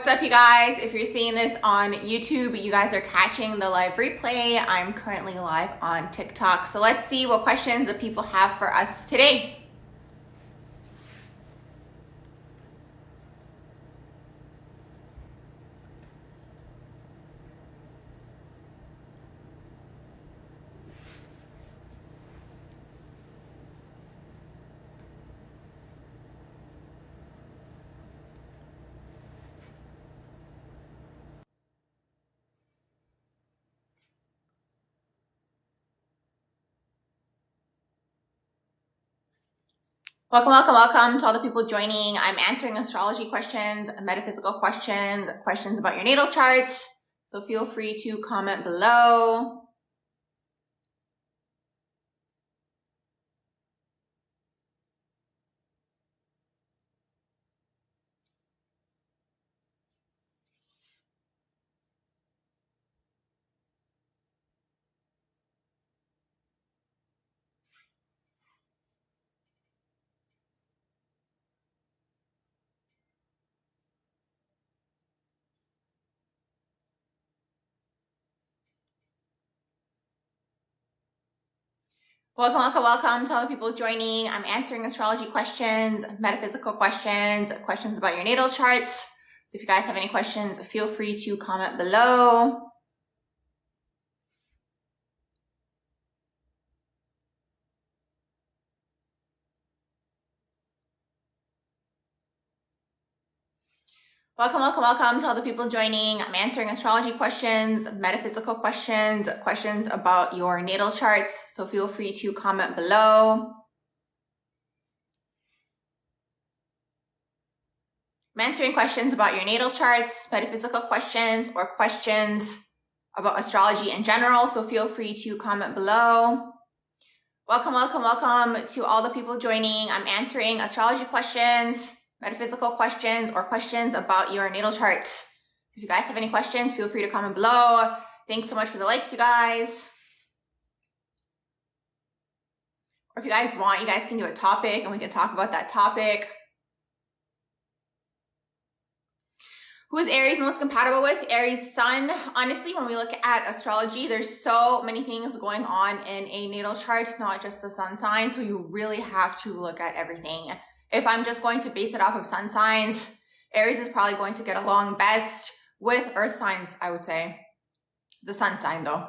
What's up, you guys? If you're seeing this on YouTube, you guys are catching the live replay. I'm currently live on TikTok. So let's see what questions the people have for us today. Welcome to all the people joining. I'm answering astrology questions, metaphysical questions, questions about your natal charts. So feel free to comment below. Welcome to all the people joining. I'm answering astrology questions, metaphysical questions, questions about your natal charts. So if you guys have any questions, feel free to comment below. Welcome to all the people joining. I'm answering astrology questions, metaphysical questions, questions about your natal charts. So feel free to comment below. I'm answering questions about your natal charts, metaphysical questions, or questions about astrology in general. So feel free to comment below. Welcome to all the people joining. I'm answering astrology questions, metaphysical questions, or questions about your natal charts. If you guys have any questions, feel free to comment below. Thanks so much for the likes, you guys. Or if you guys want, you guys can do a topic and we can talk about that topic. Who is Aries most compatible with? Aries sun. Honestly, when we look at astrology, there's so many things going on in a natal chart, not just the sun sign. So you really have to look at everything. If I'm just going to base it off of sun signs, Aries is probably going to get along best with earth signs, I would say. The sun sign though.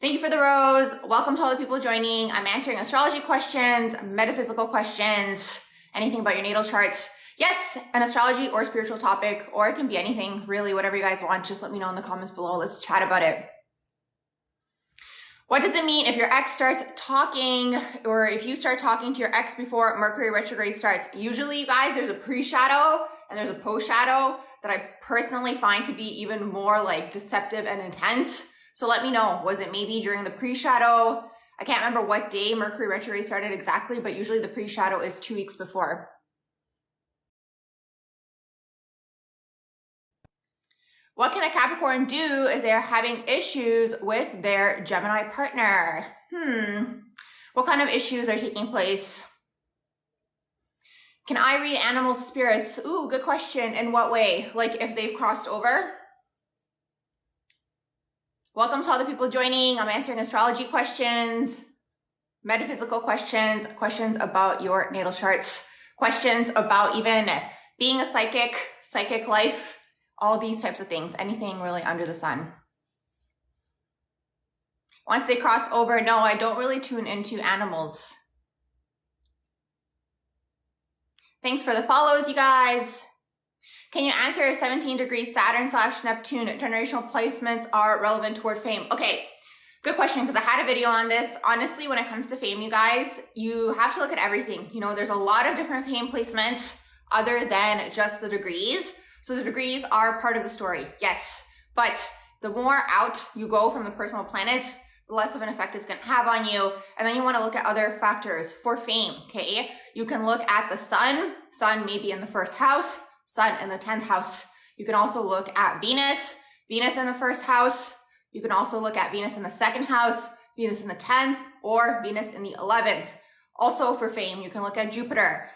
Thank you for the rose. Welcome to all the people joining. I'm answering astrology questions, metaphysical questions, anything about your natal charts. Yes, an astrology or spiritual topic, or it can be anything, really, whatever you guys want. Just let me know in the comments below. Let's chat about it. What does it mean if your ex starts talking, or if you start talking to your ex before Mercury retrograde starts? Usually, you guys, there's a pre-shadow and there's a post-shadow that I personally find to be even more like deceptive and intense. So let me know, was it maybe during the pre-shadow? I can't remember what day Mercury retrograde started exactly, but usually the pre-shadow is 2 weeks before. What can a Capricorn do if they're having issues with their Gemini partner? What kind of issues are taking place? Can I read animal spirits? Ooh, good question. In what way? Like if they've crossed over? Welcome to all the people joining. I'm answering astrology questions, metaphysical questions, questions about your natal charts, questions about even being a psychic life, all these types of things, anything really under the sun. Once they cross over, no, I don't really tune into animals. Thanks for the follows, you guys. Can you answer if 17 degrees Saturn/Neptune generational placements are relevant toward fame? Okay, good question, because I had a video on this. Honestly, when it comes to fame, you guys, you have to look at everything. You know, there's a lot of different fame placements other than just the degrees. So the degrees are part of the story, yes. But the more out you go from the personal planets, the less of an effect it's going to have on you. And then you want to look at other factors for fame, okay? You can look at the sun. Sun may be in the first house, sun in the 10th house. You can also look at Venus in the first house. You can also look at Venus in the second house, Venus in the 10th, or Venus in the 11th. Also for fame, you can look at Jupiter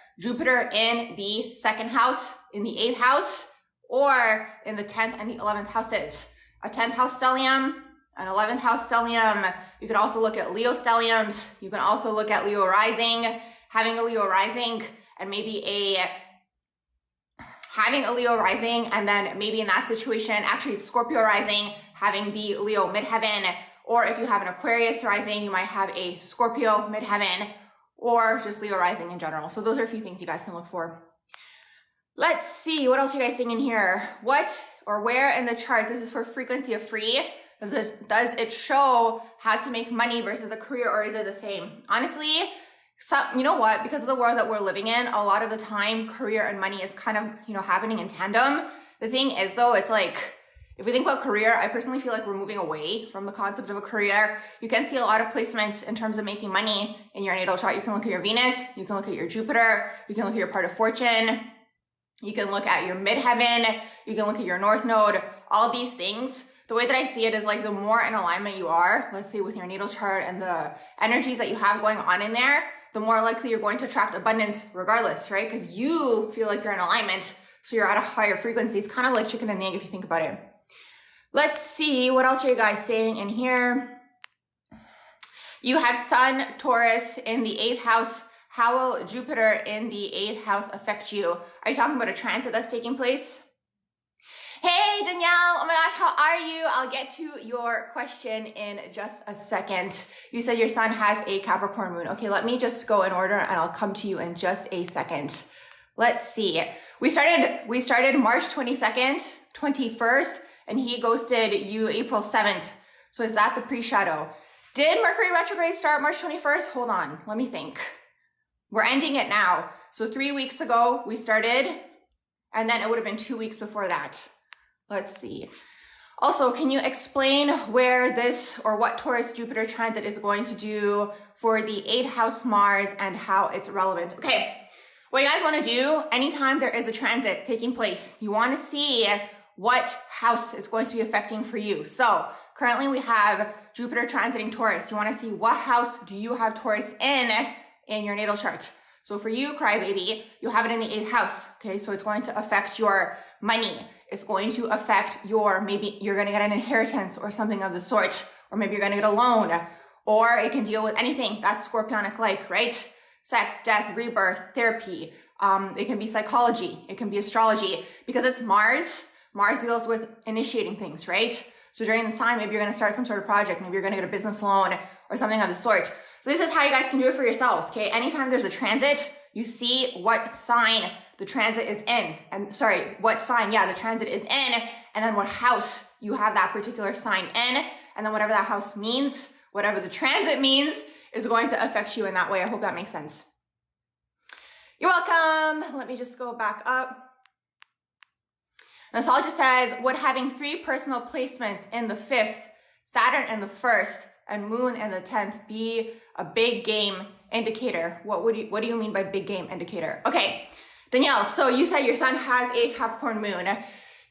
in the second house, in the 8th house, or in the 10th and the 11th houses. A 10th house stellium, an 11th house stellium. You can also look at Leo stelliums. You can also look at Leo rising, having a Leo rising, and maybe having a Leo rising, and then maybe in that situation, actually Scorpio rising, having the Leo midheaven, or if you have an Aquarius rising, you might have a Scorpio midheaven, or just Leo rising in general. So those are a few things you guys can look for. Let's see, what else are you guys seeing in here? What or where in the chart, this is for frequency of free, does it show how to make money versus a career, or is it the same? Honestly, you know what, because of the world that we're living in, a lot of the time career and money is kind of, you know, happening in tandem. The thing is though, it's like, if we think about career, I personally feel like we're moving away from the concept of a career. You can see a lot of placements in terms of making money in your natal chart. You can look at your Venus, you can look at your Jupiter, you can look at your part of fortune, you can look at your midheaven, you can look at your north node, all these things. The way that I see it is like the more in alignment you are, let's say with your natal chart and the energies that you have going on in there, the more likely you're going to attract abundance regardless, right? Because you feel like you're in alignment, so you're at a higher frequency. It's kind of like chicken and the egg if you think about it. Let's see, what else are you guys saying in here? You have Sun, Taurus in the 8th house. How will Jupiter in the 8th house affect you? Are you talking about a transit that's taking place? Hey Danielle, oh my gosh, how are you? I'll get to your question in just a second. You said your sun has a Capricorn moon. Okay, let me just go in order and I'll come to you in just a second. Let's see. We started March 22nd, 21st, and he ghosted you April 7th. So is that the pre-shadow? Did Mercury retrograde start March 21st? Hold on, let me think. We're ending it now. So 3 weeks ago we started, and then it would have been 2 weeks before that. Let's see. Also, can you explain where this or what Taurus Jupiter transit is going to do for the 8th house Mars and how it's relevant? Okay, what you guys want to do, anytime there is a transit taking place, you want to see what house is going to be affecting for you. So currently we have Jupiter transiting Taurus. You want to see what house do you have Taurus in your natal chart. So for you, crybaby, you have it in the 8th house. Okay, so it's going to affect your money. It's going to affect maybe you're going to get an inheritance or something of the sort, or maybe you're going to get a loan, or it can deal with anything that's Scorpionic like, right? Sex, death, rebirth, therapy. It can be psychology. It can be astrology, because it's Mars. Mars deals with initiating things, right? So during this time, maybe you're going to start some sort of project. Maybe you're going to get a business loan or something of the sort. So this is how you guys can do it for yourselves, okay? Anytime there's a transit, you see what sign the transit is in, what sign, the transit is in, and then what house you have that particular sign in, and then whatever that house means, whatever the transit means, is going to affect you in that way. I hope that makes sense. You're welcome. Let me just go back up. An astrologist says, would having 3 personal placements in the 5th, Saturn in the 1st, and Moon in the 10th be a big game indicator? What do you mean by big game indicator? Okay, Danielle, so you said your sun has a Capricorn moon.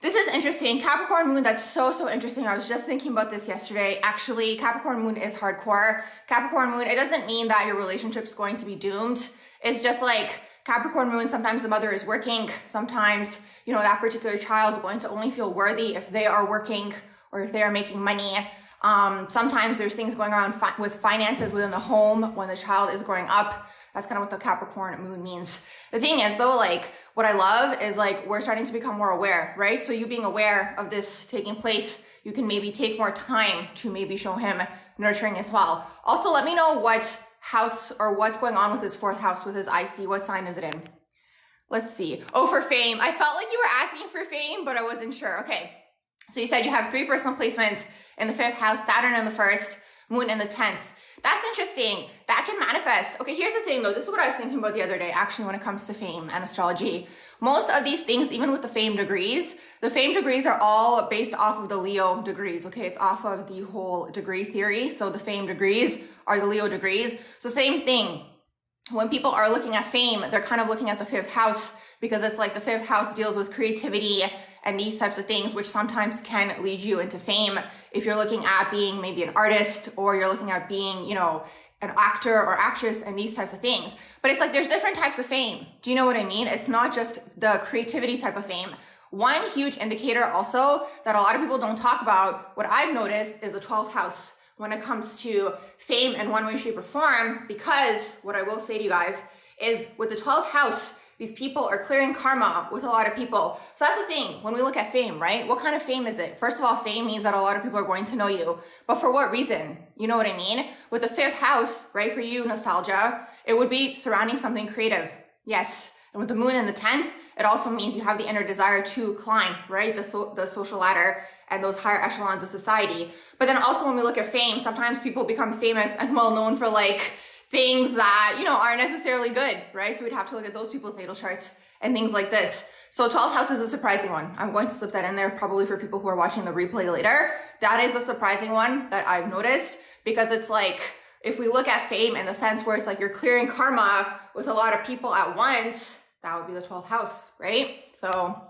This is interesting. Capricorn moon, that's so interesting. I was just thinking about this yesterday. Actually, Capricorn moon is hardcore. Capricorn moon, it doesn't mean that your relationship's going to be doomed. It's just like Capricorn moon, sometimes the mother is working. Sometimes, you know, that particular child is going to only feel worthy if they are working or if they are making money. Sometimes there's things going on with finances within the home when the child is growing up. That's kind of what the Capricorn moon means. The thing is though, like what I love is like we're starting to become more aware, right? So you being aware of this taking place, you can maybe take more time to maybe show him nurturing as well. Also, let me know what house or what's going on with his 4th house with his IC. What sign is it in? Let's see. Oh, for fame. I felt like you were asking for fame, but I wasn't sure. Okay. So you said you have 3 personal placements in the 5th house, Saturn in the 1st, Moon in the 10th. That's interesting. That can manifest. Okay, here's the thing though. This is what I was thinking about the other day, actually, when it comes to fame and astrology. Most of these things, even with the fame degrees are all based off of the Leo degrees. Okay, it's off of the whole degree theory. So the fame degrees are the Leo degrees. So same thing. When people are looking at fame, they're kind of looking at the 5th house because it's like the 5th house deals with creativity and these types of things, which sometimes can lead you into fame. If you're looking at being maybe an artist, or you're looking at being, you know, an actor or actress and these types of things. But it's like there's different types of fame. Do you know what I mean? It's not just the creativity type of fame. One huge indicator also that a lot of people don't talk about, what I've noticed, is the 12th house when it comes to fame in one way, shape, or form, because what I will say to you guys is with the 12th house, these people are clearing karma with a lot of people. So that's the thing, when we look at fame, right? What kind of fame is it? First of all, fame means that a lot of people are going to know you, but for what reason? You know what I mean? With the 5th house, right, for you, nostalgia, it would be surrounding something creative. Yes. And with the moon in the 10th, it also means you have the inner desire to climb, right? The social ladder and those higher echelons of society. But then also when we look at fame, sometimes people become famous and well known for like things that, you know, aren't necessarily good, right? So we'd have to look at those people's natal charts and things like this. So 12th house is a surprising one. I'm going to slip that in there probably for people who are watching the replay later. That is a surprising one that I've noticed, because it's like, if we look at fame in the sense where it's like you're clearing karma with a lot of people at once, that would be the 12th house, right? So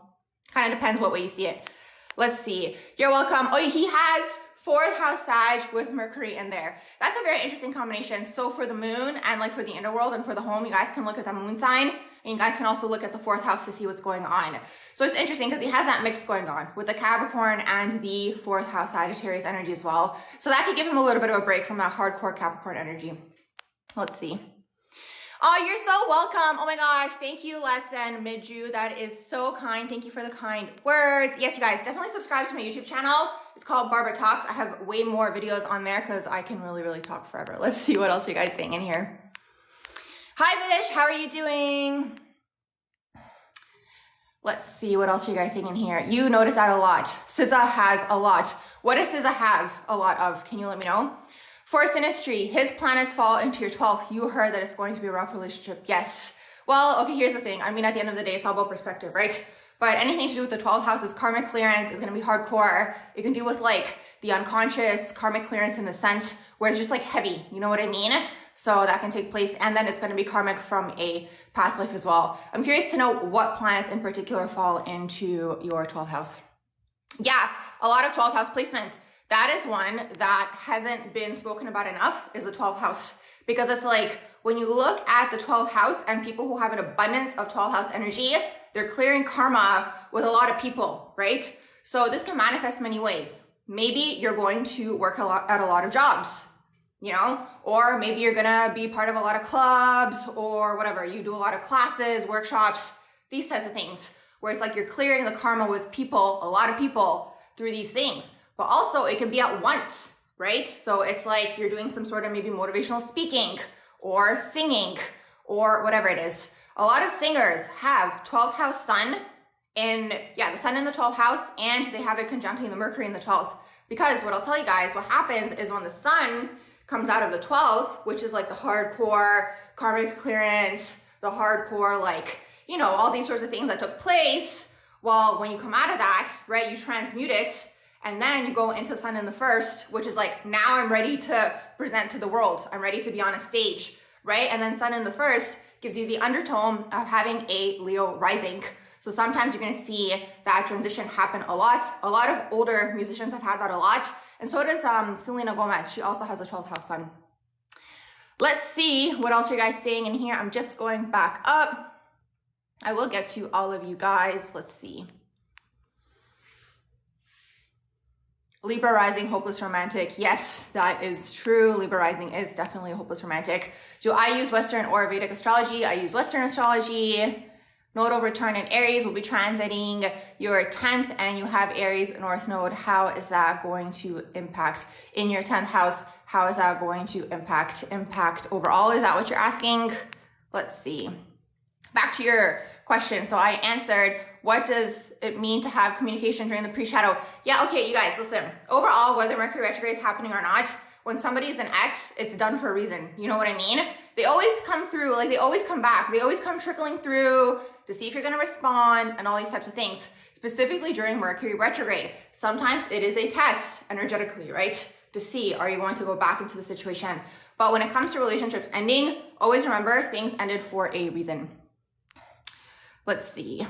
kind of depends what way you see it. Let's see. You're welcome. Oh, he has 4th house Sag with Mercury in there. That's a very interesting combination. So for the moon and like for the inner world and for the home, you guys can look at the moon sign, and you guys can also look at the 4th house to see what's going on. So it's interesting because he has that mix going on with the Capricorn and the 4th house Sagittarius energy as well. So that could give him a little bit of a break from that hardcore Capricorn energy. Let's see. Oh, you're so welcome. Oh my gosh. Thank you, less than Midju. That is so kind. Thank you for the kind words. Yes, you guys, definitely subscribe to my YouTube channel. It's called Barbara Talks. I have way more videos on there because I can really talk forever. Let's see what else you guys saying in here. Hi, Vish. How are you doing? Let's see what else you guys saying in here. You notice that a lot. SZA has a lot. What does SZA have a lot of? Can you let me know? For Sinistry, his planets fall into your 12th. You heard that it's going to be a rough relationship. Yes. Well, okay, here's the thing. I mean, at the end of the day, it's all about perspective, right? But anything to do with the 12th house is karmic clearance. It's going to be hardcore. It can do with like the unconscious karmic clearance in the sense where it's just like heavy. You know what I mean? So that can take place. And then it's going to be karmic from a past life as well. I'm curious to know what planets in particular fall into your 12th house. Yeah, a lot of 12th house placements. That is one that hasn't been spoken about enough, is the 12th house. Because it's like, when you look at the 12th house and people who have an abundance of 12th house energy, they're clearing karma with a lot of people, right? So this can manifest many ways. Maybe you're going to work at a lot of jobs, you know, or maybe you're gonna be part of a lot of clubs or whatever. You do a lot of classes, workshops, these types of things, where it's like you're clearing the karma with people, a lot of people, through these things. But also it can be at once, right? So it's like you're doing some sort of maybe motivational speaking or singing or whatever it is. A lot of singers have 12th house sun in, the sun in the 12th house, and they have it conjuncting the Mercury in the 12th. Because what I'll tell you guys, what happens is when the sun comes out of the 12th, which is like the hardcore karmic clearance, the hardcore, like, you know, all these sorts of things that took place. Well, when you come out of that, right, you transmute it. And then you go into sun in the 1st, which is like, now I'm ready to present to the world. I'm ready to be on a stage, right? And then sun in the 1st gives you the undertone of having a Leo rising. So sometimes you're going to see that transition happen a lot. A lot of older musicians have had that a lot. And so does Selena Gomez. She also has a 12th house sun. Let's see what else are you guys saying in here. I'm just going back up. I will get to all of you guys. Let's see. Libra rising, hopeless romantic. Yes, that is true. Libra rising is definitely a hopeless romantic. Do I use Western or Vedic astrology? I use Western astrology. Nodal return in Aries will be transiting your 10th, and you have Aries North Node. How is that going to impact in your 10th house? How is that going to impact overall? Is that what you're asking? Let's see. Back to your question. So I answered, what does it mean to have communication during the pre-shadow? Yeah, okay, you guys, listen. Overall, whether Mercury retrograde is happening or not, when somebody's an ex, it's done for a reason. You know what I mean? They always come through, like they always come back. They always come trickling through to see if you're going to respond and all these types of things, specifically during Mercury retrograde. Sometimes it is a test energetically, right? To see, are you going to go back into the situation? But when it comes to relationships ending, always remember things ended for a reason. Let's see.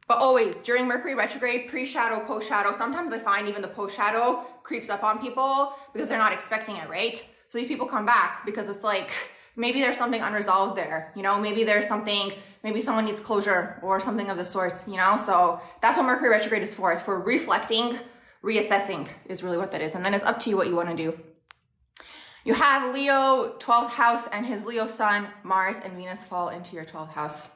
But always during Mercury retrograde, pre-shadow, post-shadow, sometimes I find even the post-shadow creeps up on people because they're not expecting it, right? So these people come back because it's like maybe there's something unresolved there, you know, maybe there's something, maybe someone needs closure or something of the sort, you know. So that's what Mercury retrograde is for. It's for reflecting, reassessing is really what that is. And then it's up to you what you want to do. You have Leo 12th house, and his Leo sun, Mars and Venus fall into your 12th house.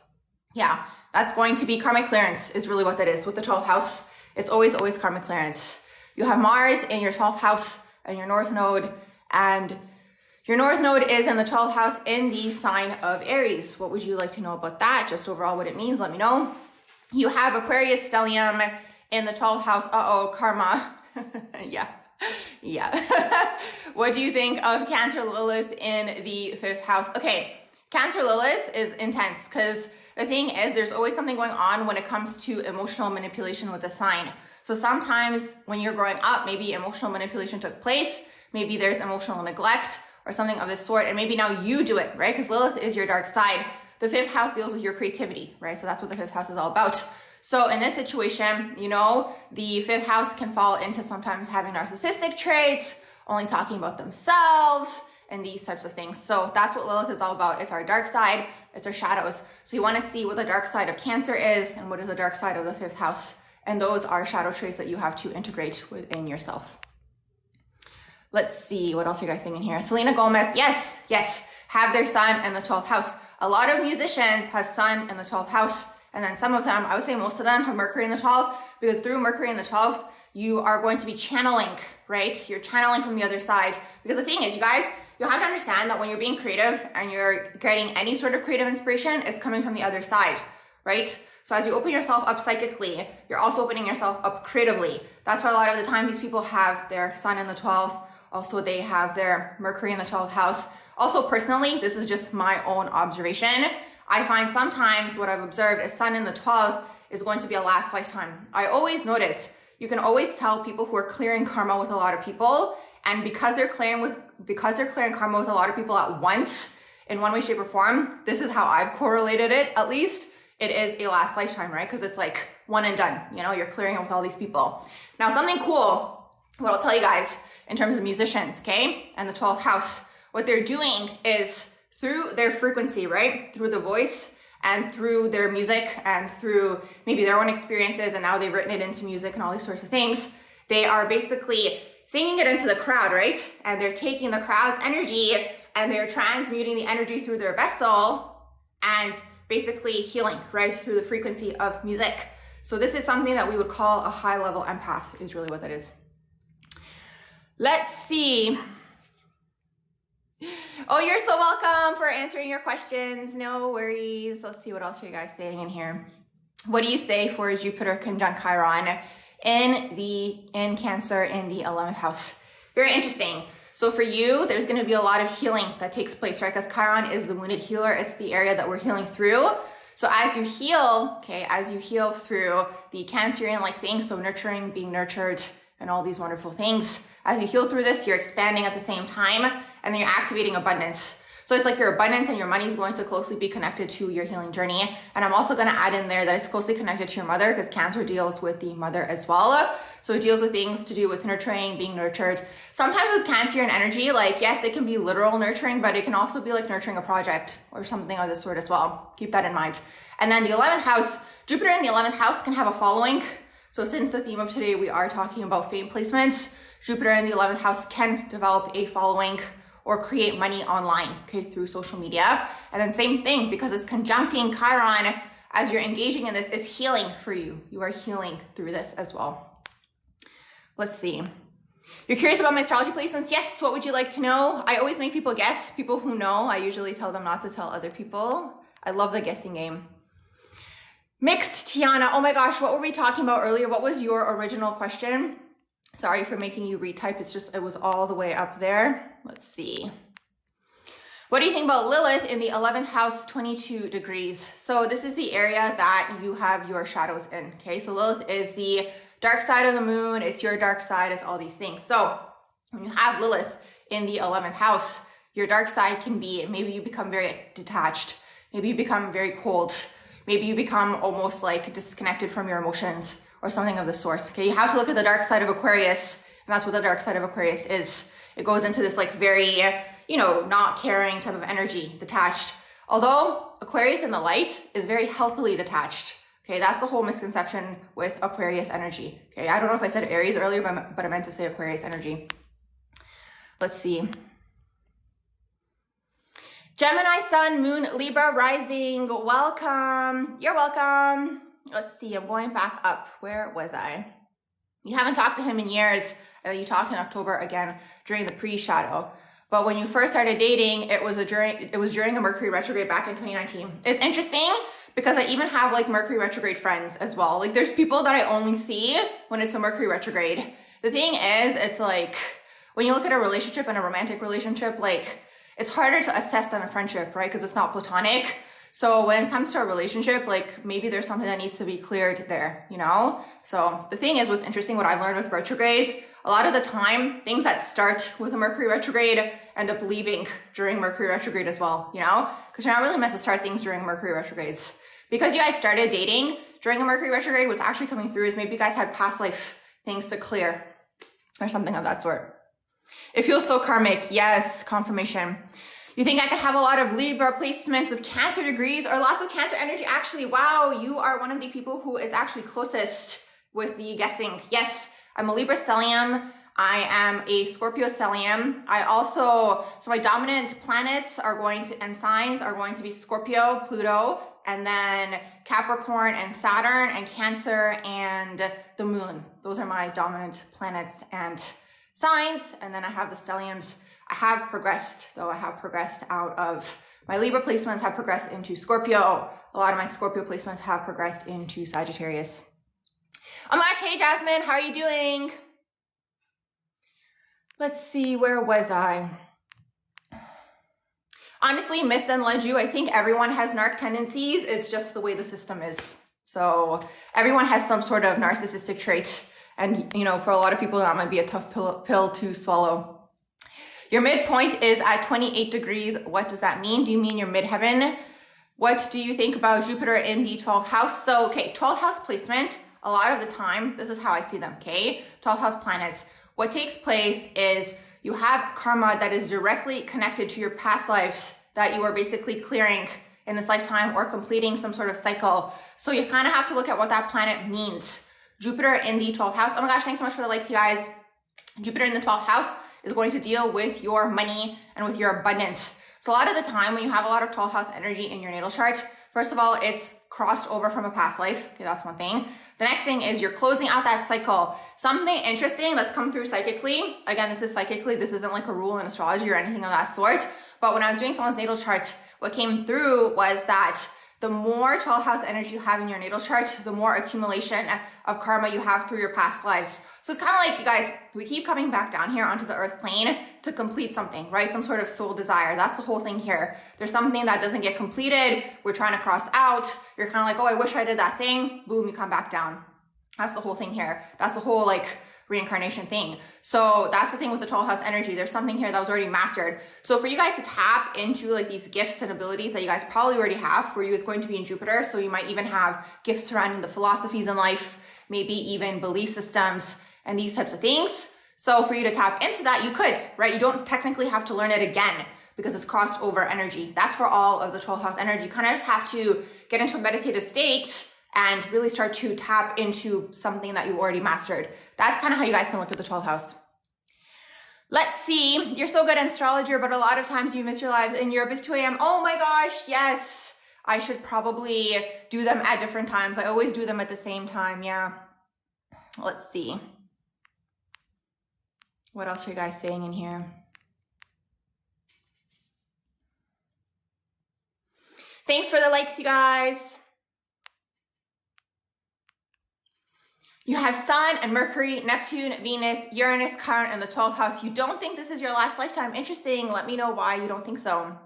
Yeah, that's going to be karmic clearance is really what that is with the 12th house. It's always karmic clearance. You have Mars in your 12th house and your North Node, and your North Node is in the 12th house in the sign of Aries. What would you like to know about that? Just overall what it means, let me know. You have Aquarius stellium in the 12th house. Uh-oh, karma. Yeah. What do you think of Cancer Lilith in the 5th house? Okay, Cancer Lilith is intense because the thing is there's always something going on when it comes to emotional manipulation with the sign. So sometimes when you're growing up, maybe emotional manipulation took place, maybe there's emotional neglect or something of this sort, and maybe now you do it, right? Because Lilith is your dark side. The 5th house deals with your creativity, right? So that's what the 5th house is all about. So in this situation, you know, the 5th house can fall into sometimes having narcissistic traits, only talking about themselves, and these types of things. So that's what Lilith is all about. It's our dark side, it's our shadows. So you want to see what the dark side of Cancer is and what is the dark side of the 5th house. And those are shadow traits that you have to integrate within yourself. Let's see, what else are you guys thinking here? Selena Gomez, yes, have their sun in the 12th house. A lot of musicians have sun in the 12th house. And then some of them, I would say most of them, have Mercury in the 12th, because through Mercury in the 12th, you are going to be channeling, right? You're channeling from the other side. Because the thing is, you guys, you have to understand that when you're being creative and you're getting any sort of creative inspiration, it's coming from the other side, right? So as you open yourself up psychically, you're also opening yourself up creatively. That's why a lot of the time these people have their sun in the 12th. Also, they have their Mercury in the 12th house. Also, personally, this is just my own observation. I find sometimes what I've observed is sun in the 12th is going to be a last lifetime. I always notice, you can always tell people who are clearing karma with a lot of people, and because they're clearing karma with a lot of people at once, in one way, shape, or form, this is how I've correlated it, at least. It is a last lifetime, right? Because it's like one and done, you know, you're clearing it with all these people. Now, something cool, what I'll tell you guys in terms of musicians, okay, and the 12th house, what they're doing is through their frequency, right? Through the voice and through their music and through maybe their own experiences, and now they've written it into music and all these sorts of things. They are basically singing it into the crowd, right? And they're taking the crowd's energy and they're transmuting the energy through their vessel and basically healing, right? Through the frequency of music. So this is something that we would call a high level empath is really what that is. Let's see. Oh, you're so welcome for answering your questions. No worries. Let's see what else are you guys saying in here. What do you say for Jupiter conjunct Chiron in Cancer in the 11th house? Very interesting. So for you, there's going to be a lot of healing that takes place, right? Because Chiron is the wounded healer. It's the area that we're healing through. So as you heal, okay, as you heal through the Cancerian-like things, so nurturing, being nurtured, and all these wonderful things, as you heal through this, you're expanding at the same time, and then you're activating abundance. So it's like your abundance and your money is going to closely be connected to your healing journey. And I'm also going to add in there that it's closely connected to your mother, because Cancer deals with the mother as well. So it deals with things to do with nurturing, being nurtured. Sometimes with Cancerian energy, like, yes, it can be literal nurturing, but it can also be like nurturing a project or something of this sort as well. Keep that in mind. And then the 11th house, Jupiter in the 11th house can have a following. So since the theme of today, we are talking about fame placements, Jupiter in the 11th house can develop a following or create money online, okay, through social media. And then same thing, because it's conjuncting Chiron, as you're engaging in this, it's healing for you. You are healing through this as well. Let's see. You're curious about my astrology placements? Yes, what would you like to know? I always make people guess. People who know, I usually tell them not to tell other people. I love the guessing game. Mixed Tiana, oh my gosh, what were we talking about earlier? What was your original question? Sorry for making you retype. It's just, it was all the way up there. Let's see. What do you think about Lilith in the 11th house, 22 degrees? So this is the area that you have your shadows in, okay? So Lilith is the dark side of the moon. It's your dark side, it's all these things. So when you have Lilith in the 11th house, your dark side can be, maybe you become very detached. Maybe you become very cold. Maybe you become almost like disconnected from your emotions or something of the sort. Okay, you have to look at the dark side of Aquarius, and that's what the dark side of Aquarius is. it goes into this like very, you know, not caring type of energy, detached. Although Aquarius in the light is very healthily detached. Okay, that's the whole misconception with Aquarius energy. Okay, I don't know if I said Aries earlier, but I meant to say Aquarius energy. Let's see. Gemini, Sun, Moon, Libra, Rising. Welcome. You're welcome. Let's see. I'm going back up. Where was I? You haven't talked to him in years. You talked in October again during the pre-shadow. But when you first started dating, it was during a Mercury retrograde back in 2019. It's interesting because I even have like Mercury retrograde friends as well. Like there's people that I only see when it's a Mercury retrograde. The thing is, it's like when you look at a relationship and a romantic relationship, like it's harder to assess than a friendship, right? Because it's not platonic. So when it comes to a relationship, like maybe there's something that needs to be cleared there, you know? So the thing is, what's interesting, what I've learned with retrogrades, a lot of the time, things that start with a Mercury retrograde end up leaving during Mercury retrograde as well, you know? Because you're not really meant to start things during Mercury retrogrades. Because you guys started dating during a Mercury retrograde, what's actually coming through is maybe you guys had past life things to clear or something of that sort. It feels so karmic. Yes, confirmation. You think I could have a lot of Libra placements with Cancer degrees or lots of Cancer energy? Actually, wow, you are one of the people who is actually closest with the guessing. Yes, I'm a Libra stellium. I am a Scorpio stellium. So my dominant planets are going to, and signs are going to be Scorpio, Pluto, and then Capricorn and Saturn and Cancer and the Moon. Those are my dominant planets and signs. And then I have the stelliums. I have progressed, though. I have progressed out of my Libra placements, have progressed into Scorpio. A lot of my Scorpio placements have progressed into Sagittarius. Oh my gosh, hey Jasmine, how are you doing? Let's see, where was I? Honestly, missed and led you. I think everyone has narc tendencies. It's just the way the system is. So everyone has some sort of narcissistic trait. And, you know, for a lot of people, that might be a tough pill to swallow. Your midpoint is at 28 degrees. What does that mean? Do you mean your midheaven? What do you think about Jupiter in the 12th house? So, okay, 12th house placements, a lot of the time, this is how I see them, okay? 12th house planets. What takes place is you have karma that is directly connected to your past lives that you are basically clearing in this lifetime or completing some sort of cycle. So you kind of have to look at what that planet means. Jupiter in the 12th house. Oh my gosh, thanks so much for the likes, you guys. Jupiter in the 12th house is going to deal with your money and with your abundance. So a lot of the time when you have a lot of 12th house energy in your natal chart, first of all, it's crossed over from a past life. Okay, that's one thing. The next thing is you're closing out that cycle. Something interesting that's come through psychically. Again, this is psychically. This isn't like a rule in astrology or anything of that sort. But when I was doing someone's natal chart, what came through was that the more 12th house energy you have in your natal chart, the more accumulation of karma you have through your past lives. So it's kind of like, you guys, we keep coming back down here onto the earth plane to complete something, right? Some sort of soul desire. That's the whole thing here. There's something that doesn't get completed. We're trying to cross out. You're kind of like, oh, I wish I did that thing. Boom, you come back down. That's the whole thing here. That's the whole like reincarnation thing. So that's the thing with the 12th house energy. There's something here that was already mastered. So for you guys to tap into like these gifts and abilities that you guys probably already have, for you it's going to be in Jupiter. So you might even have gifts surrounding the philosophies in life, maybe even belief systems and these types of things. So for you to tap into that, you could, right? You don't technically have to learn it again because it's crossed over energy. That's for all of the 12th house energy. You kind of just have to get into a meditative state and really start to tap into something that you already mastered. That's kind of how you guys can look at the 12th house. Let's see. You're so good at astrology, but a lot of times you miss your lives. In Europe is 2 a.m. Oh my gosh, yes. I should probably do them at different times. I always do them at the same time, yeah. Let's see. What else are you guys saying in here? Thanks for the likes, you guys. You have Sun and Mercury, Neptune, Venus, Uranus, Chiron, and the 12th house. You don't think this is your last lifetime. Interesting. Let me know why you don't think so,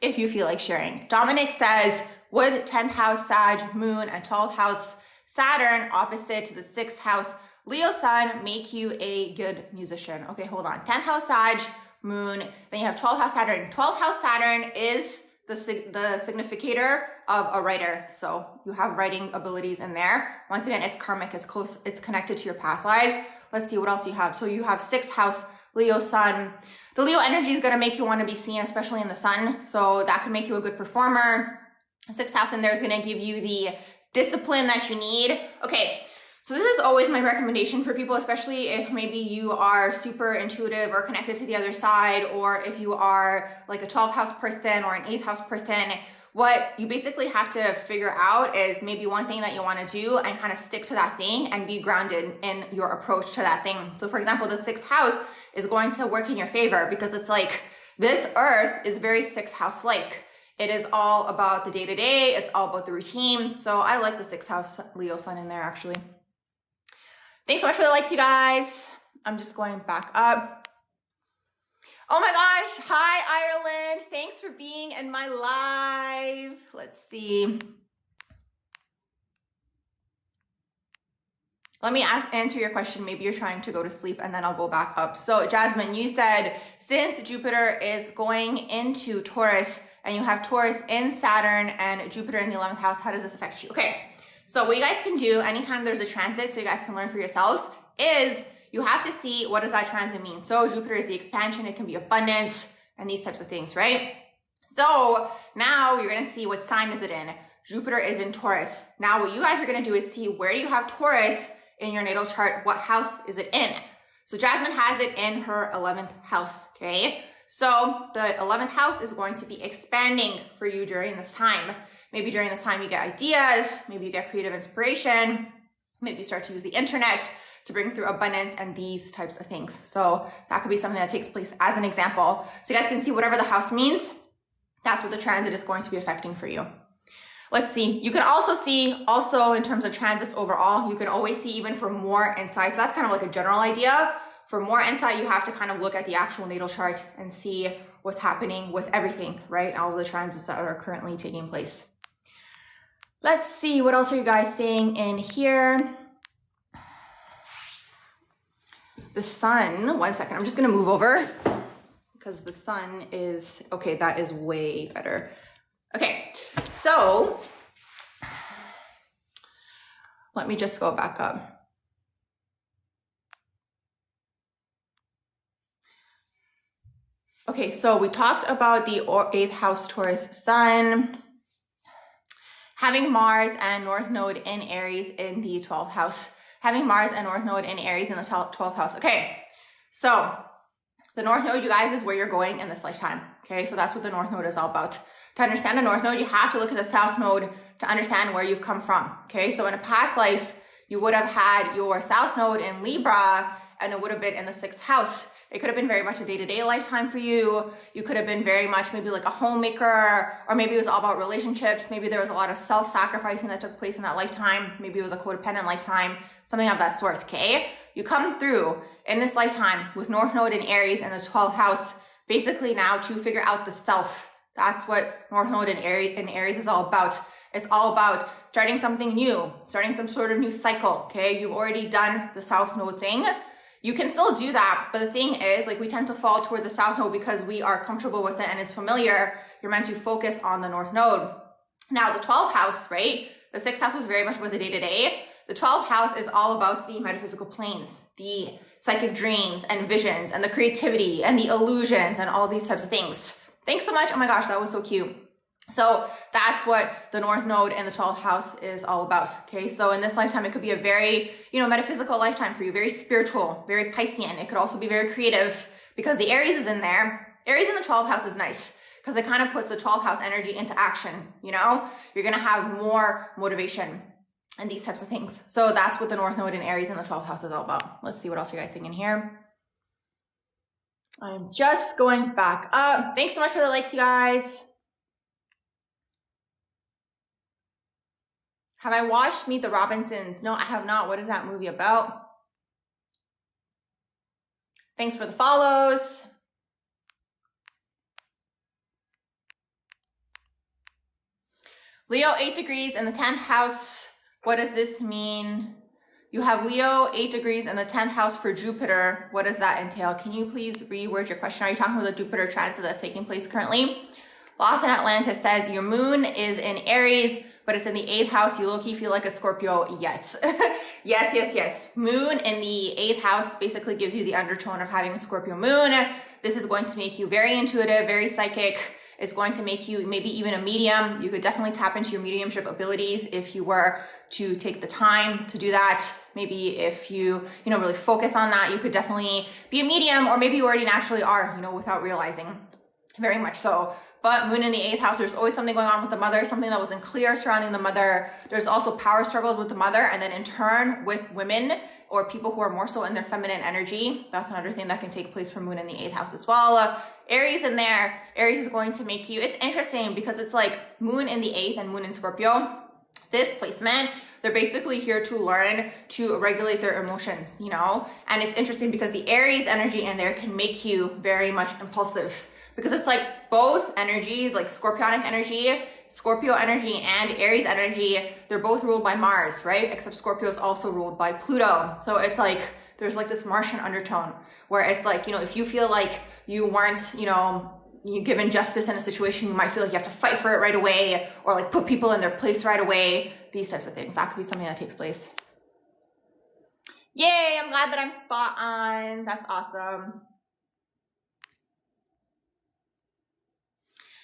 if you feel like sharing. Dominic says, would 10th house Sag, Moon, and 12th house Saturn opposite to the 6th house Leo Sun make you a good musician? Okay, hold on. 10th house Sag, Moon, then you have 12th house Saturn. 12th house Saturn is the significator of a writer. So you have writing abilities in there. Once again, it's karmic, it's close, it's connected to your past lives. Let's see what else you have. So you have 6th house, Leo sun. The Leo energy is going to make you want to be seen, especially in the sun. So that could make you a good performer. 6th house in there is going to give you the discipline that you need. Okay. So this is always my recommendation for people, especially if maybe you are super intuitive or connected to the other side, or if you are like a 12th house person or an 8th house person. What you basically have to figure out is maybe one thing that you want to do and kind of stick to that thing and be grounded in your approach to that thing. So for example, the 6th house is going to work in your favor because it's like this earth is very 6th house like. It is all about the day-to-day. It's all about the routine. So I like the 6th house Leo sun in there actually. Thanks so much for the likes, you guys. I'm just going back up. Oh my gosh. Hi, Ireland. Thanks for being in my live. Let's see. Let me answer your question. Maybe you're trying to go to sleep and then I'll go back up. So Jasmine, you said, since Jupiter is going into Taurus and you have Taurus in Saturn and Jupiter in the 11th house, how does this affect you? Okay. So what you guys can do anytime there's a transit, so you guys can learn for yourselves, is you have to see what does that transit mean. So Jupiter is the expansion, it can be abundance and these types of things, right? So now you're going to see what sign is it in. Jupiter is in Taurus. Now what you guys are going to do is see where do you have Taurus in your natal chart, what house is it in? So Jasmine has it in her 11th house, okay? So the 11th house is going to be expanding for you during this time. Maybe during this time you get ideas, maybe you get creative inspiration, maybe you start to use the internet to bring through abundance and these types of things. So that could be something that takes place as an example. So you guys can see whatever the house means, that's what the transit is going to be affecting for you. Let's see. You can also see in terms of transits overall, you can always see even for more insight. So that's kind of like a general idea. For more insight, you have to kind of look at the actual natal chart and see what's happening with everything, right? All of the transits that are currently taking place. Let's see, what else are you guys saying in here? The sun, one second, I'm just gonna move over because the sun is, okay, that is way better. Okay, so let me just go back up. Okay, so we talked about the 8th house Taurus sun, having Mars and North Node in Aries in the 12th house. Having Mars and North Node in Aries in the 12th house. Okay, so the North Node, you guys, is where you're going in this lifetime. Okay, so that's what the North Node is all about. To understand the North Node, you have to look at the South Node to understand where you've come from. Okay, so in a past life, you would have had your South Node in Libra and it would have been in the 6th house. It could have been very much a day-to-day lifetime for you. You could have been very much maybe like a homemaker, or maybe it was all about relationships. Maybe there was a lot of self-sacrificing that took place in that lifetime. Maybe it was a codependent lifetime, something of that sort, okay? You come through in this lifetime with North Node in Aries and the 12th house, basically now to figure out the self. That's what North Node in Aries is all about. It's all about starting something new, starting some sort of new cycle, okay? You've already done the South Node thing. You can still do that, but the thing is, like, we tend to fall toward the South Node because we are comfortable with it and it's familiar. You're meant to focus on the North Node. Now, the 12th house, right? The 6th house was very much about the day-to-day. The 12th house is all about the metaphysical planes, the psychic dreams and visions and the creativity and the illusions and all these types of things. Thanks so much. Oh my gosh, that was so cute. So that's what the North Node in the 12th house is all about. Okay, so in this lifetime, it could be a very, metaphysical lifetime for you, very spiritual, very Piscean. It could also be very creative because the Aries is in there. Aries in the 12th house is nice because it kind of puts the 12th house energy into action. You're going to have more motivation and these types of things. So that's what the North Node in Aries in the 12th house is all about. Let's see what else you guys think in here. I'm just going back up. Thanks so much for the likes, you guys. Have I watched Meet the Robinsons? No, I have not. What is that movie about? Thanks for the follows. Leo 8 degrees in the 10th house. What does this mean? You have Leo 8 degrees in the 10th house for Jupiter. What does that entail? Can you please reword your question? Are you talking about the Jupiter transit that's taking place currently? Lost in Atlantis says your moon is in Aries, but it's in the 8th house. You low-key feel like a Scorpio. Yes. yes. Moon in the 8th house basically gives you the undertone of having a Scorpio moon. This is going to make you very intuitive, very psychic. It's going to make you maybe even a medium. You could definitely tap into your mediumship abilities if you were to take the time to do that. Maybe if you really focus on that, you could definitely be a medium, or maybe you already naturally are, without realizing. Very much so. But moon in the 8th house, there's always something going on with the mother, something that wasn't clear surrounding the mother. There's also power struggles with the mother, and then in turn with women or people who are more so in their feminine energy. That's another thing that can take place for moon in the 8th house as well. Aries in there, Aries is going to make you, it's interesting because it's like moon in the 8th and moon in Scorpio. This placement, they're basically here to learn to regulate their emotions, and it's interesting because the Aries energy in there can make you very much impulsive. Because it's like both energies, like Scorpionic energy, Scorpio energy, and Aries energy, they're both ruled by Mars, right? Except Scorpio is also ruled by Pluto. So it's like, there's like this Martian undertone where it's like, if you feel like you weren't, you given justice in a situation, you might feel like you have to fight for it right away, or like put people in their place right away. These types of things. That could be something that takes place. Yay, I'm glad that I'm spot on. That's awesome.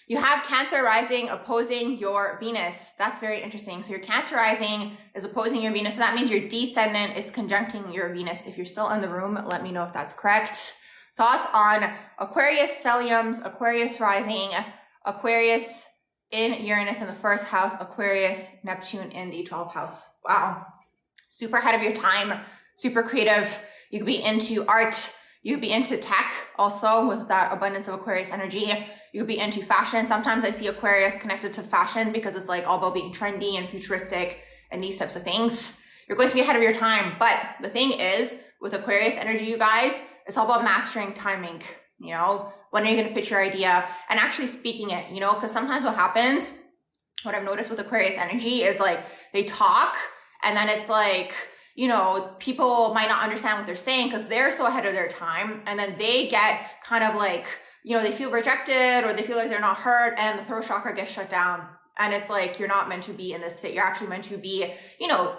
You have Cancer rising opposing your Venus. That's very interesting. So your Cancer rising is opposing your Venus. So that means your descendant is conjuncting your Venus. If you're still in the room, let me know if that's correct. Thoughts on Aquarius stelliums, Aquarius rising, Aquarius in Uranus in the 1st house, Aquarius, Neptune in the 12th house. Wow. Super ahead of your time, super creative. You could be into art. You could be into tech also with that abundance of Aquarius energy. You could be into fashion. Sometimes I see Aquarius connected to fashion because it's like all about being trendy and futuristic and these types of things. You're going to be ahead of your time. But the thing is, with Aquarius energy, you guys, it's all about mastering timing. When are you going to pitch your idea and actually speaking it, because sometimes what happens, what I've noticed with Aquarius energy is like they talk and then it's like, people might not understand what they're saying because they're so ahead of their time. And then they get kind of like, they feel rejected or they feel like they're not heard, and the throat chakra gets shut down. And it's like, you're not meant to be in this state. You're actually meant to be,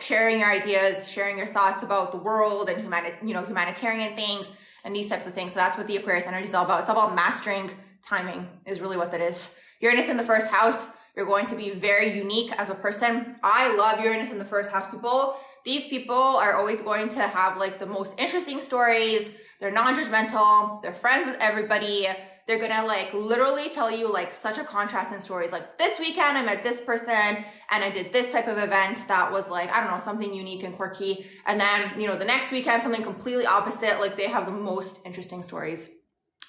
sharing your ideas, sharing your thoughts about the world and humanitarian things and these types of things. So that's what the Aquarius energy is all about. It's all about mastering timing is really what that is. Uranus in the 1st house, you're going to be very unique as a person. I love Uranus in the 1st house people. These people are always going to have like the most interesting stories. They're non-judgmental. They're friends with everybody. They're going to like literally tell you like such a contrast in stories. Like this weekend I met this person and I did this type of event that was like, I don't know, something unique and quirky. And then, the next weekend, something completely opposite. Like they have the most interesting stories.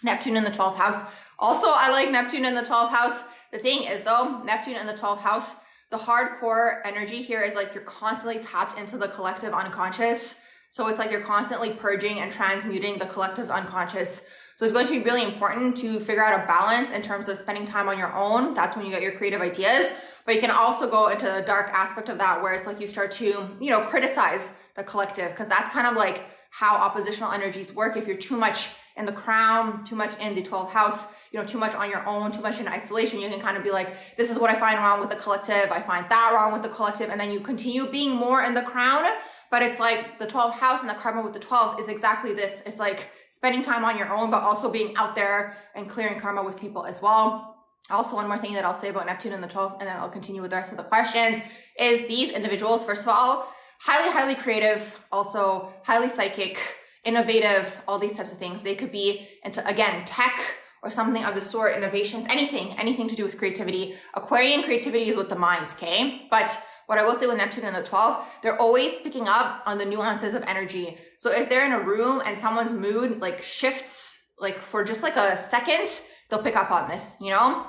Neptune in the 12th house. Also, I like Neptune in the 12th house. The thing is though, Neptune in the 12th house, the hardcore energy here is like you're constantly tapped into the collective unconscious. So it's like you're constantly purging and transmuting the collective's unconscious. So it's going to be really important to figure out a balance in terms of spending time on your own. That's when you get your creative ideas. But you can also go into the dark aspect of that where it's like you start to, criticize the collective, because that's kind of like how oppositional energies work. If you're too much in the crown, too much in the 12th house, too much on your own, too much in isolation, you can kind of be like, this is what I find wrong with the collective. I find that wrong with the collective. And then you continue being more in the crown. But it's like the 12th house and the karma with the 12th is exactly this. It's like spending time on your own, but also being out there and clearing karma with people as well. Also, one more thing that I'll say about Neptune in the 12th, and then I'll continue with the rest of the questions, is these individuals, first of all, highly creative, also highly psychic, innovative, all these types of things. They could be into, again, tech or something of the sort, innovations, anything to do with creativity. Aquarian creativity is with the mind, okay? But what I will say with Neptune in the 12th, they're always picking up on the nuances of energy. So if they're in a room and someone's mood like shifts like for just like a second, they'll pick up on this,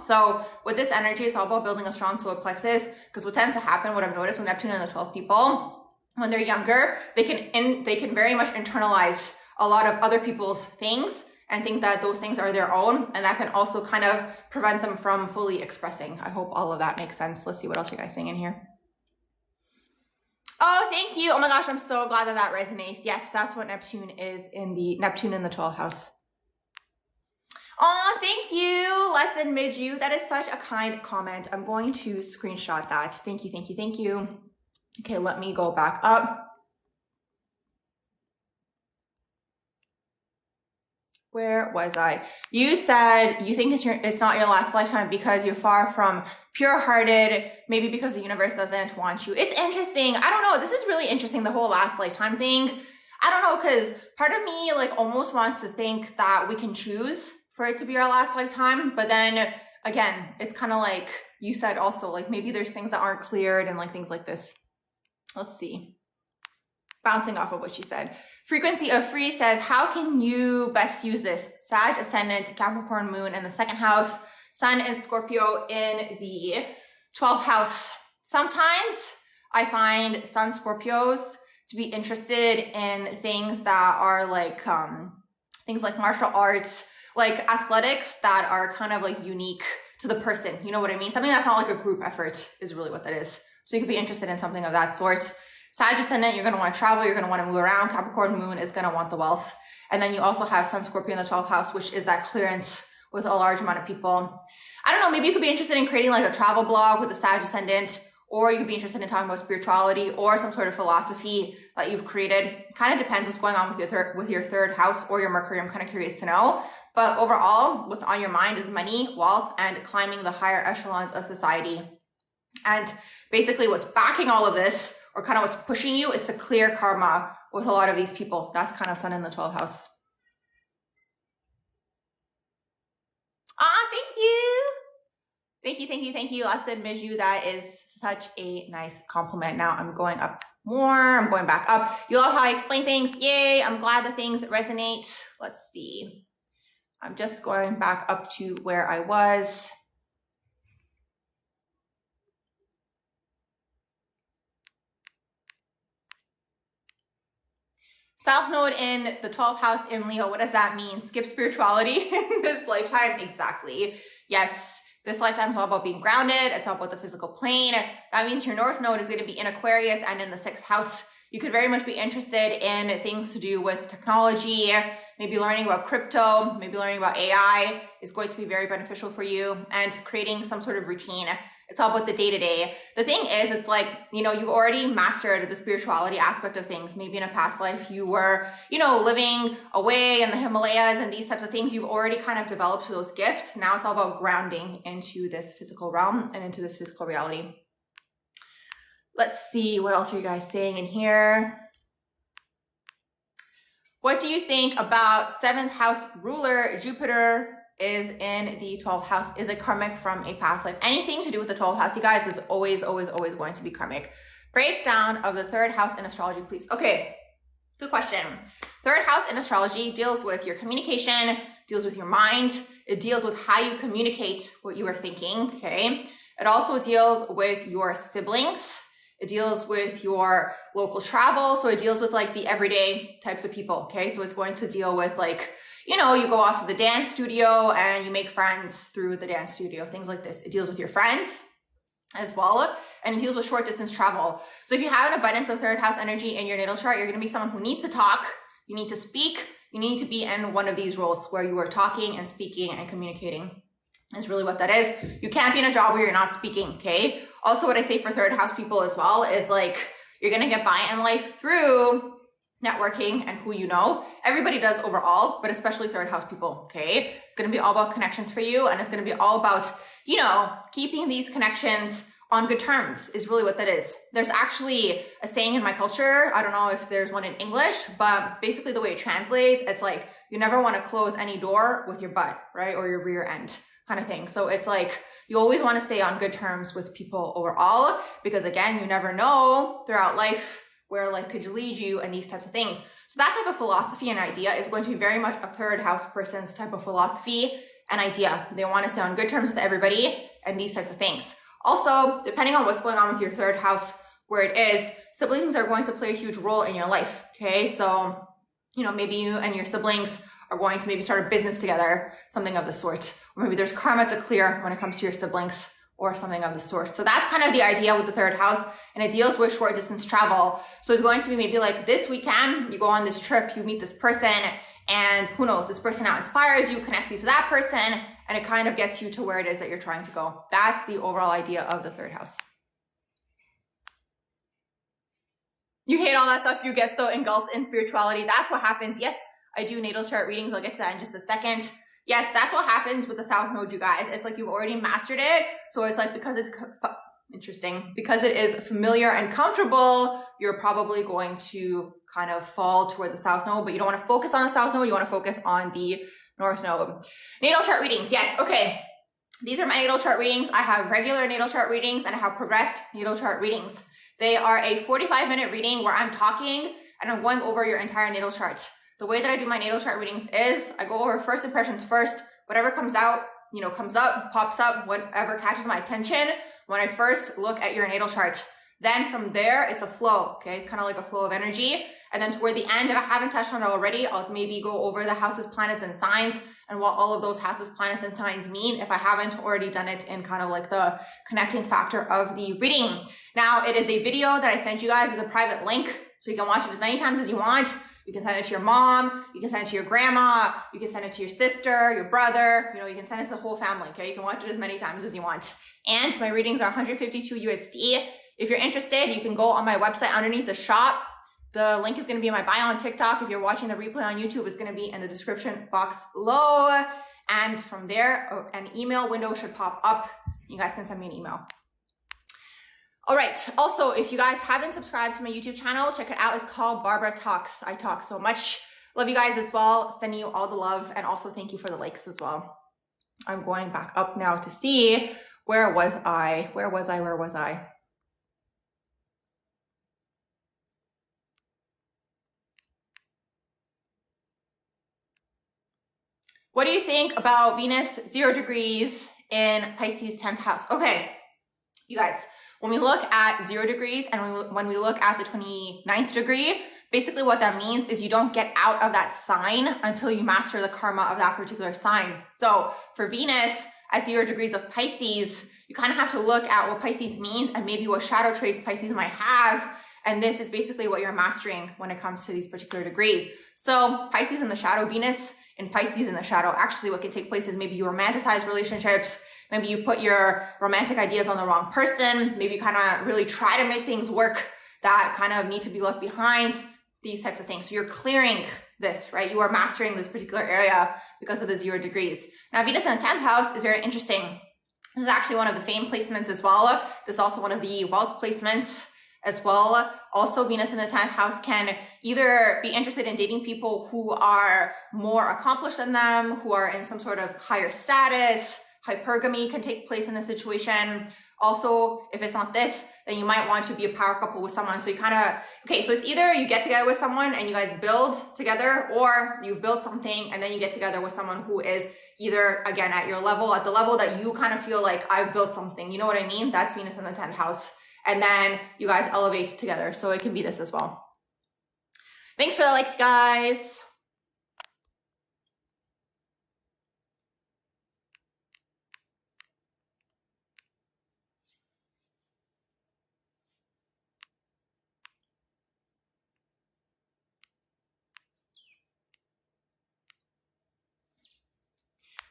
So with this energy, it's all about building a strong solar plexus, because what tends to happen, what I've noticed with Neptune in the 12th people, when they're younger, they can very much internalize a lot of other people's things and think that those things are their own, and that can also kind of prevent them from fully expressing. I hope all of that makes sense. Let's see what else you guys saying in here. Oh, thank you. Oh my gosh, I'm so glad that resonates. Yes, that's what Neptune is in the 12th house. Oh, thank you. Less than mid you. That is such a kind comment. I'm going to screenshot that. Thank you, thank you, thank you. Okay, let me go back up. Where was I? You said you think it's not your last lifetime because you're far from pure-hearted, maybe because the universe doesn't want you. It's interesting. I don't know. This is really interesting, the whole last lifetime thing. I don't know, because part of me like almost wants to think that we can choose for it to be our last lifetime. But then again, it's kind of like you said also, like maybe there's things that aren't cleared and like things like this. Let's see. Bouncing off of what she said. Frequency of free says, how can you best use this? Sag ascendant, Capricorn moon in the 2nd house, sun and Scorpio in the 12th house. Sometimes I find sun Scorpios to be interested in things that are like, things like martial arts, like athletics that are kind of like unique to the person. You know what I mean? Something that's not like a group effort is really what that is. So you could be interested in something of that sort. Sag ascendant, you're going to want to travel, you're going to want to move around. Capricorn moon is going to want the wealth. And then you also have sun Scorpio in the 12th house, which is that clearance with a large amount of people. I don't know, maybe you could be interested in creating like a travel blog with the Sag ascendant, or you could be interested in talking about spirituality or some sort of philosophy that you've created. It kind of depends what's going on with your third house or your Mercury. I'm kind of curious to know. But overall, what's on your mind is money, wealth, and climbing the higher echelons of society. And basically what's backing all of this, or kind of what's pushing you, is to clear karma with a lot of these people. That's kind of sun in the 12th house. Ah, thank you. Thank you, thank you, thank you. Less than Miju, that is such a nice compliment. Now I'm going up more, I'm going back up. You love how I explain things. Yay, I'm glad that things resonate. Let's see. I'm just going back up to where I was. South Node in the 12th house in Leo. What does that mean? Skip spirituality in this lifetime? Exactly. Yes, this lifetime is all about being grounded. It's all about the physical plane. That means your North Node is going to be in Aquarius and in the 6th house. You could very much be interested in things to do with technology, maybe learning about crypto, maybe learning about AI is going to be very beneficial for you, and creating some sort of routine. It's all about the day-to-day. The thing is, it's like, you know, you've already mastered the spirituality aspect of things. Maybe in a past life you were, you know, living away in the Himalayas and these types of things. You've already kind of developed those gifts. Now it's all about grounding into this physical realm and into this physical reality. Let's see, what else are you guys saying in here? What do you think about 7th house ruler Jupiter is in the 12th house? Is it karmic from a past life? Anything to do with the 12th house, you guys, is always, always, always going to be karmic. Breakdown of the 3rd house in astrology, please. Okay, good question. 3rd house in astrology deals with your communication, deals with your mind. It deals with how you communicate what you are thinking, okay? It also deals with your siblings. It deals with your local travel. So it deals with like the everyday types of people, okay? So it's going to deal with like, you know, you go off to the dance studio and you make friends through the dance studio, things like this. It deals with your friends as well, and it deals with short distance travel. So if you have an abundance of 3rd house energy in your natal chart, you're going to be someone who needs to talk, you need to speak, you need to be in one of these roles where you are talking and speaking and communicating. Is really what that is. You can't be in a job where you're not speaking, okay? Also, what I say for 3rd house people as well is like, you're going to get by in life through networking and who you know. Everybody does overall, but especially 3rd house people, okay? It's going to be all about connections for you, and it's going to be all about, you know, keeping these connections on good terms is really what that is. There's actually a saying in my culture, I don't know if there's one in English, but basically the way it translates, it's like, you never want to close any door with your butt, right? Or your rear end kind of thing. So it's like, you always want to stay on good terms with people overall, because again, you never know throughout life where life could lead you and these types of things. So that type of philosophy and idea is going to be very much a 3rd house person's type of philosophy and idea. They want to stay on good terms with everybody and these types of things. Also, depending on what's going on with your 3rd house, where it is, siblings are going to play a huge role in your life, okay? So, you know, maybe you and your siblings are going to maybe start a business together, something of the sort. Or maybe there's karma to clear when it comes to your siblings or something of the sort. So that's kind of the idea with the 3rd house, and it deals with short distance travel. So it's going to be maybe like this weekend, you go on this trip, you meet this person, And who knows, this person now inspires you, connects you to that person, and it kind of gets you to where it is that you're trying to go. That's the overall idea of the third house. You hate all that stuff. You get so engulfed in spirituality. That's what happens. Yes, I do natal chart readings. I'll get to that in just a second. Yes, that's what happens with the South Node, you guys. It's like you've already mastered it. So it's like, because it's interesting, because it is familiar and comfortable, you're probably going to kind of fall toward the South Node, but you don't want to focus on the South Node. You want to focus on the North Node. Natal chart readings. Yes. Okay. These are my natal chart readings. I have regular natal chart readings and I have progressed natal chart readings. They are a 45-minute reading where I'm talking and I'm going over your entire natal chart. The way that I do my natal chart readings is I go over first impressions first. Whatever comes out, comes up, pops up, whatever catches my attention when I first look at your natal chart. Then from there, it's a flow, okay? It's kind of like a flow of energy. And then toward the end, if I haven't touched on it already, I'll maybe go over the houses, planets, and signs and what all of those houses, planets, and signs mean if I haven't already done it in kind of like the connecting factor of the reading. Now, it is a video that I sent you guys as a private link, so you can watch it as many times as you want. You can send it to your mom, you can send it to your grandma, you can send it to your sister, your brother, you can send it to the whole family, okay? You can watch it as many times as you want. And my readings are 152 USD. If you're interested, you can go on my website underneath the shop. The link is going to be in my bio on TikTok. If you're watching the replay on YouTube, it's going to be in the description box below. And from there, an email window should pop up. You guys can send me an email. All right. Also, if you guys haven't subscribed to my YouTube channel, check it out. It's called Barbara Talks. I talk so much. Love you guys as well. Sending you all the love. And also thank you for the likes as well. I'm going back up now to see where was I? Where was I? What do you think about Venus 0 degrees in Pisces 10th house? Okay, you guys, when we look at 0 degrees and when we look at the 29th degree, basically what that means is you don't get out of that sign until you master the karma of that particular sign. So for Venus at 0 degrees of Pisces, you kind of have to look at what Pisces means and maybe what shadow traits Pisces might have. And this is basically what you're mastering when it comes to these particular degrees. So Pisces in the shadow, Venus in Pisces in the shadow, actually what can take place is maybe you romanticize relationships. Maybe you put your romantic ideas on the wrong person. Maybe you kind of really try to make things work that kind of need to be left behind, these types of things. So you're clearing this, right? You are mastering this particular area because of the 0 degrees. Now, Venus in the 10th house is very interesting. This is actually one of the fame placements as well. This is also one of the wealth placements as well. Also, Venus in the 10th house can either be interested in dating people who are more accomplished than them, who are in some sort of higher status. Hypergamy can take place in this situation. Also, if it's not this, then you might want to be a power couple with someone. So you kind of, okay, so it's either you get together with someone and you guys build together, or you build something and then you get together with someone who is either, again, at your level, at the level that you kind of feel like I've built something. You know what I mean? That's Venus in the 10th house. And then you guys elevate together. So it can be this as well. Thanks for the likes, guys.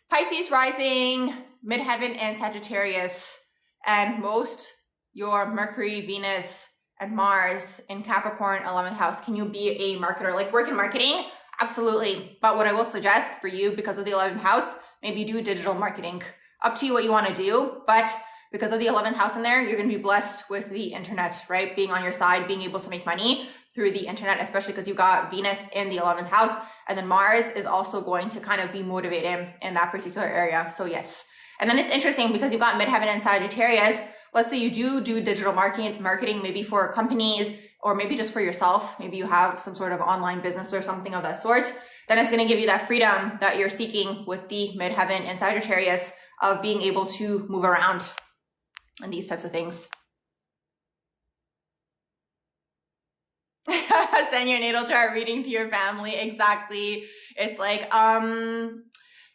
Pisces rising, midheaven, and Sagittarius. And most your Mercury, Venus, and Mars in Capricorn 11th house. Can you be a marketer? Like work in marketing? Absolutely. But what I will suggest for you, because of the 11th house, maybe do digital marketing. Up to you what you want to do. But because of the 11th house in there, you're going to be blessed with the internet, right? Being on your side, being able to make money through the internet, especially because you've got Venus in the 11th house. And then Mars is also going to kind of be motivated in that particular area. So yes. And then it's interesting because you've got midheaven and Sagittarius. Let's say you do digital marketing, maybe for companies or maybe just for yourself. Maybe you have some sort of online business or something of that sort. Then it's going to give you that freedom that you're seeking with the midheaven and Sagittarius of being able to move around and these types of things. Send your natal chart reading to your family. Exactly. It's like,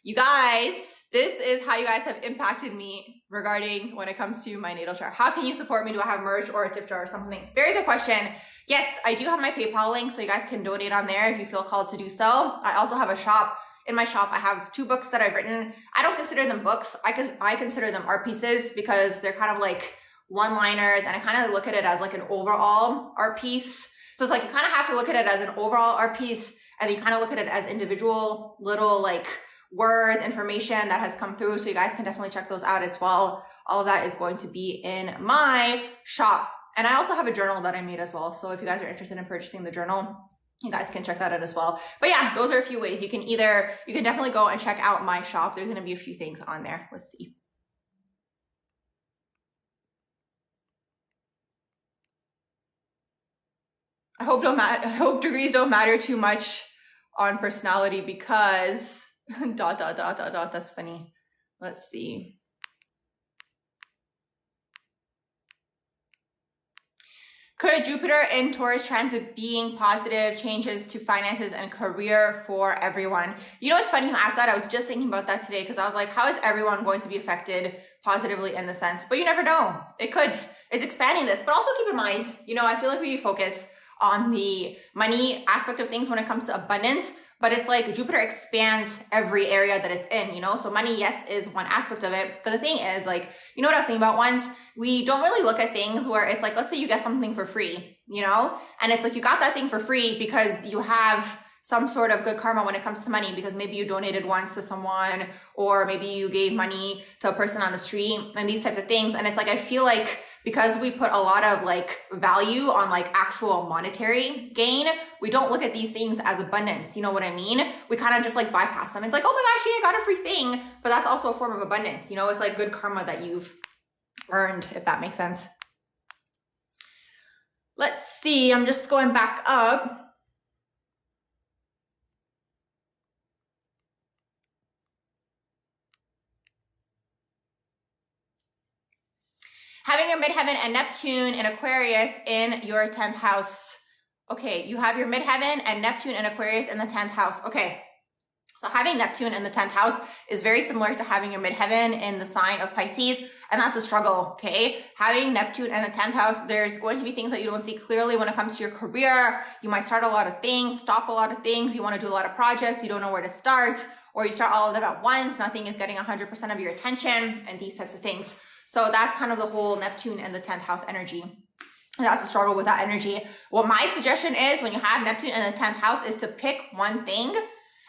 you guys, This is how you guys have impacted me regarding when it comes to my natal chart. How can you support me? Do I have merch or a tip jar or something? Very good question. Yes, I do have my PayPal link, so you guys can donate on there if you feel called to do so. I also have a shop. In my shop, I have 2 books that I've written. I don't consider them books. I consider them art pieces because they're kind of like one-liners, and I kind of look at it as like an overall art piece. So it's like you kind of have to look at it as an overall art piece, and you kind of look at it as individual little like words, information that has come through. So you guys can definitely check those out as well. All of that is going to be in my shop. And I also have a journal that I made as well. So if you guys are interested in purchasing the journal, you guys can check that out as well. But yeah, those are a few ways. You can definitely go and check out my shop. There's going to be a few things on there. Let's see. I hope degrees don't matter too much on personality because ... That's funny. Let's see. Could Jupiter in Taurus transit being positive changes to finances and career for everyone? You know, it's funny you asked that. I was just thinking about that today because I was like, how is everyone going to be affected positively in the sense? But you never know. It could. It's expanding this. But also keep in mind, you know, I feel like we focus on the money aspect of things when it comes to abundance. But it's like Jupiter expands every area that it's in, you know? So money, yes, is one aspect of it. But the thing is, like, you know what I was thinking about once? We don't really look at things where it's like, let's say you get something for free, you know? And it's like you got that thing for free because you have some sort of good karma when it comes to money, because maybe you donated once to someone, or maybe you gave money to a person on the street and these types of things. And it's like, I feel like because we put a lot of like value on like actual monetary gain, we don't look at these things as abundance. You know what I mean? We kind of just like bypass them. It's like, oh my gosh, yeah, I got a free thing. But that's also a form of abundance. You know, it's like good karma that you've earned, if that makes sense. Let's see. I'm just going back up. Having your midheaven and Neptune and Aquarius in your 10th house. Okay, you have your midheaven and Neptune and Aquarius in the 10th house. Okay, so having Neptune in the 10th house is very similar to having your midheaven in the sign of Pisces, and that's a struggle, okay? Having Neptune in the 10th house, there's going to be things that you don't see clearly when it comes to your career. You might start a lot of things, stop a lot of things. You want to do a lot of projects. You don't know where to start, or you start all of them at once. Nothing is getting 100% of your attention and these types of things. So that's kind of the whole Neptune and the 10th house energy. And that's the struggle with that energy. What my suggestion is when you have Neptune in the 10th house is to pick one thing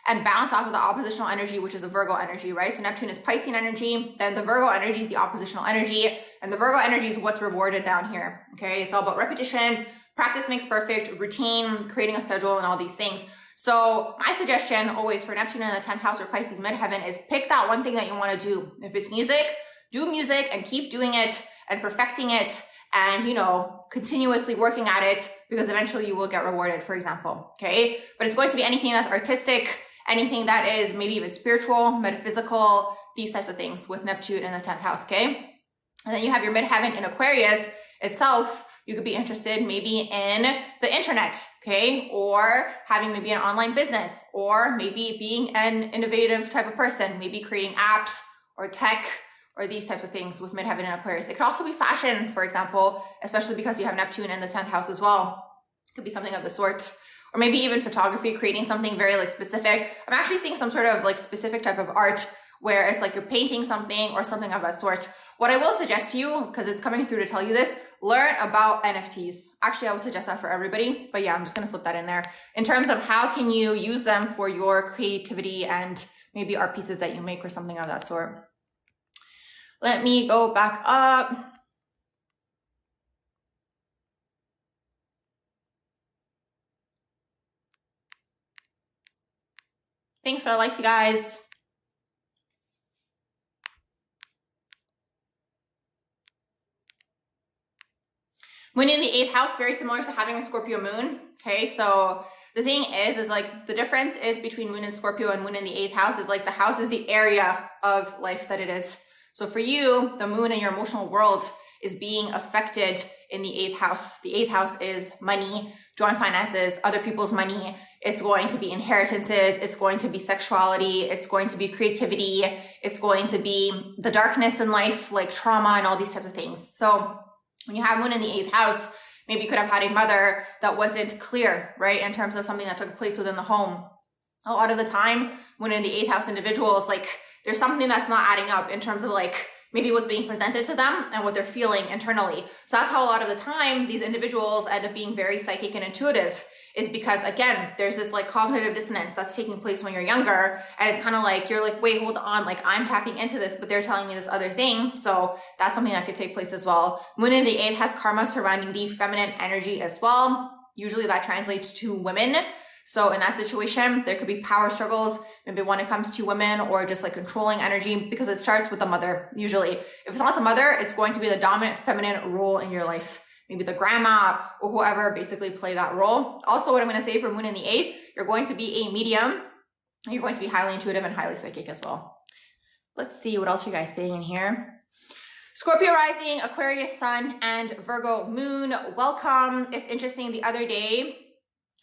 and bounce off of the oppositional energy, which is the Virgo energy, right? So Neptune is Piscean energy, then the Virgo energy is the oppositional energy, and the Virgo energy is what's rewarded down here, okay? It's all about repetition, practice makes perfect, routine, creating a schedule, and all these things. So my suggestion always for Neptune in the 10th house or Pisces midheaven is pick that one thing that you want to do. If it's music, do music and keep doing it and perfecting it and, you know, continuously working at it, because eventually you will get rewarded, for example, okay? But it's going to be anything that's artistic, anything that is maybe even spiritual, metaphysical, these types of things with Neptune in the 10th house, okay? And then you have your midheaven in Aquarius itself. You could be interested maybe in the internet, okay? Or having maybe an online business, or maybe being an innovative type of person, maybe creating apps or tech, or these types of things with midheaven and Aquarius. It could also be fashion, for example, especially because you have Neptune in the 10th house as well. It could be something of the sort. Or maybe even photography, creating something very like specific. I'm actually seeing some sort of like specific type of art where it's like you're painting something or something of that sort. What I will suggest to you, because it's coming through to tell you this, learn about NFTs. Actually, I would suggest that for everybody, but yeah, I'm just going to slip that in there. In terms of how can you use them for your creativity and maybe art pieces that you make or something of that sort. Let me go back up. Thanks for the likes, you guys. Moon in the 8th house, very similar to having a Scorpio moon. Okay, so the thing is like the difference is between Moon in Scorpio and Moon in the 8th house is like the house is the area of life that it is. So for you, the moon in your emotional world is being affected in the 8th house. The 8th house is money, joint finances, other people's money. It's going to be inheritances. It's going to be sexuality. It's going to be creativity. It's going to be the darkness in life, like trauma and all these types of things. So when you have moon in the 8th house, maybe you could have had a mother that wasn't clear, right? In terms of something that took place within the home. A lot of the time, when in the 8th house individuals, like there's something that's not adding up in terms of like maybe what's being presented to them and what they're feeling internally. So that's how a lot of the time these individuals end up being very psychic and intuitive, is because again, there's this like cognitive dissonance that's taking place when you're younger. And it's kind of like, you're like, wait, hold on. Like I'm tapping into this, but they're telling me this other thing. So that's something that could take place as well. Moon in the 8th has karma surrounding the feminine energy as well. Usually that translates to women. So in that situation, there could be power struggles, maybe when it comes to women, or just like controlling energy, because it starts with the mother. Usually, if it's not the mother, it's going to be the dominant feminine role in your life. Maybe the grandma or whoever basically play that role. Also, what I'm going to say for moon in the 8th, you're going to be a medium. You're going to be highly intuitive and highly psychic as well. Let's see what else you guys saying in here. Scorpio rising, Aquarius sun, and Virgo moon. Welcome. It's interesting. The other day,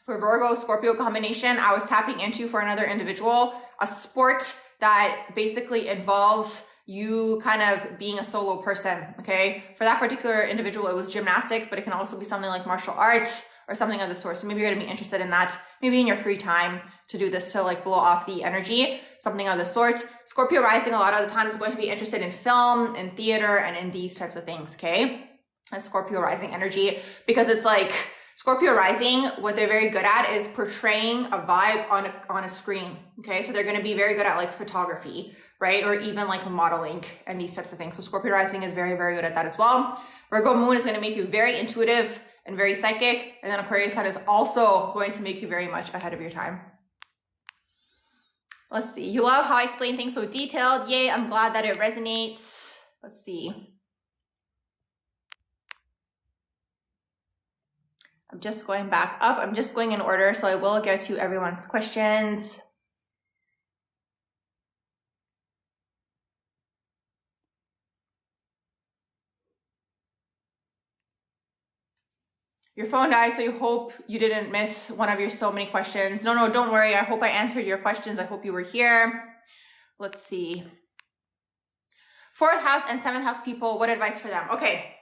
for Virgo Scorpio combination, I was tapping into for another individual a sport that basically involves you kind of being a solo person, okay? For that particular individual, it was gymnastics, but it can also be something like martial arts or something of the sort. So maybe you're gonna be interested in that, maybe in your free time to do this to like blow off the energy, something of the sort. Scorpio rising a lot of the time is going to be interested in film, in theater, and in these types of things, okay? That's Scorpio rising energy, because it's like, Scorpio rising, what they're very good at is portraying a vibe on a screen, okay? So they're going to be very good at like photography, right? Or even like modeling and these types of things. So Scorpio rising is very, very good at that as well. Virgo moon is going to make you very intuitive and very psychic. And then Aquarius sun is also going to make you very much ahead of your time. Let's see. You love how I explain things so detailed. Yay, I'm glad that it resonates. Let's see. I'm just going back up. I'm just going in order, so I will get to everyone's questions. Your phone died, so you hope you didn't miss one of your so many questions. No, don't worry. I hope I answered your questions. I hope you were here. Let's see. 4th house and 7th house people, what advice for them? Okay.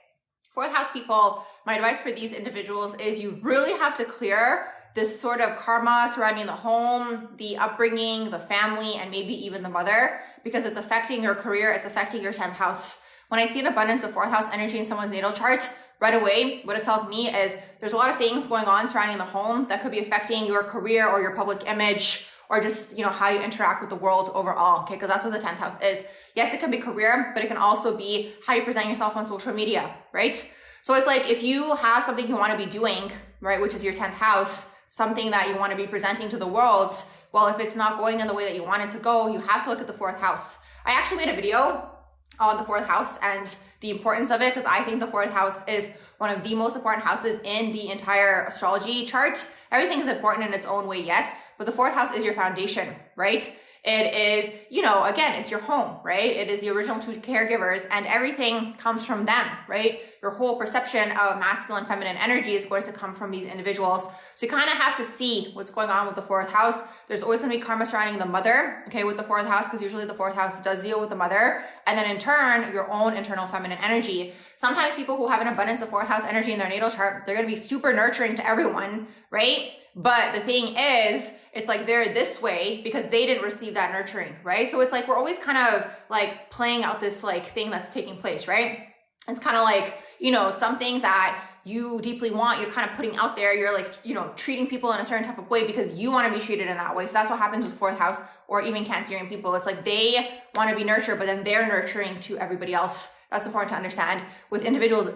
4th house people, my advice for these individuals is you really have to clear this sort of karma surrounding the home, the upbringing, the family, and maybe even the mother, because it's affecting your career, it's affecting your 10th house. When I see an abundance of 4th house energy in someone's natal chart, right away, what it tells me is there's a lot of things going on surrounding the home that could be affecting your career or your public image, or just, you know, how you interact with the world overall, okay? Because that's what the 10th house is. Yes, it can be career, but it can also be how you present yourself on social media, right? So it's like if you have something you want to be doing, right, which is your 10th house, something that you want to be presenting to the world, well, if it's not going in the way that you want it to go, you have to look at the 4th house. I actually made a video on the 4th house and the importance of it, because I think the 4th house is one of the most important houses in the entire astrology chart. Everything is important in its own way, yes, but the 4th house is your foundation, right? It is, you know, again, it's your home, right? It is the original 2 caregivers, and everything comes from them, right? Your whole perception of masculine, feminine energy is going to come from these individuals. So you kind of have to see what's going on with the 4th house. There's always going to be karma surrounding the mother, okay, with the 4th house, because usually the 4th house does deal with the mother. And then in turn, your own internal feminine energy. Sometimes people who have an abundance of 4th house energy in their natal chart, they're going to be super nurturing to everyone, right? But the thing is, it's like they're this way because they didn't receive that nurturing, right? So it's like we're always kind of like playing out this like thing that's taking place, right? It's kind of like, you know, something that you deeply want, you're kind of putting out there. You're like, you know, treating people in a certain type of way because you want to be treated in that way. So that's what happens with 4th house or even Cancerian people. It's like they want to be nurtured, but then they're nurturing to everybody else. That's important to understand with individuals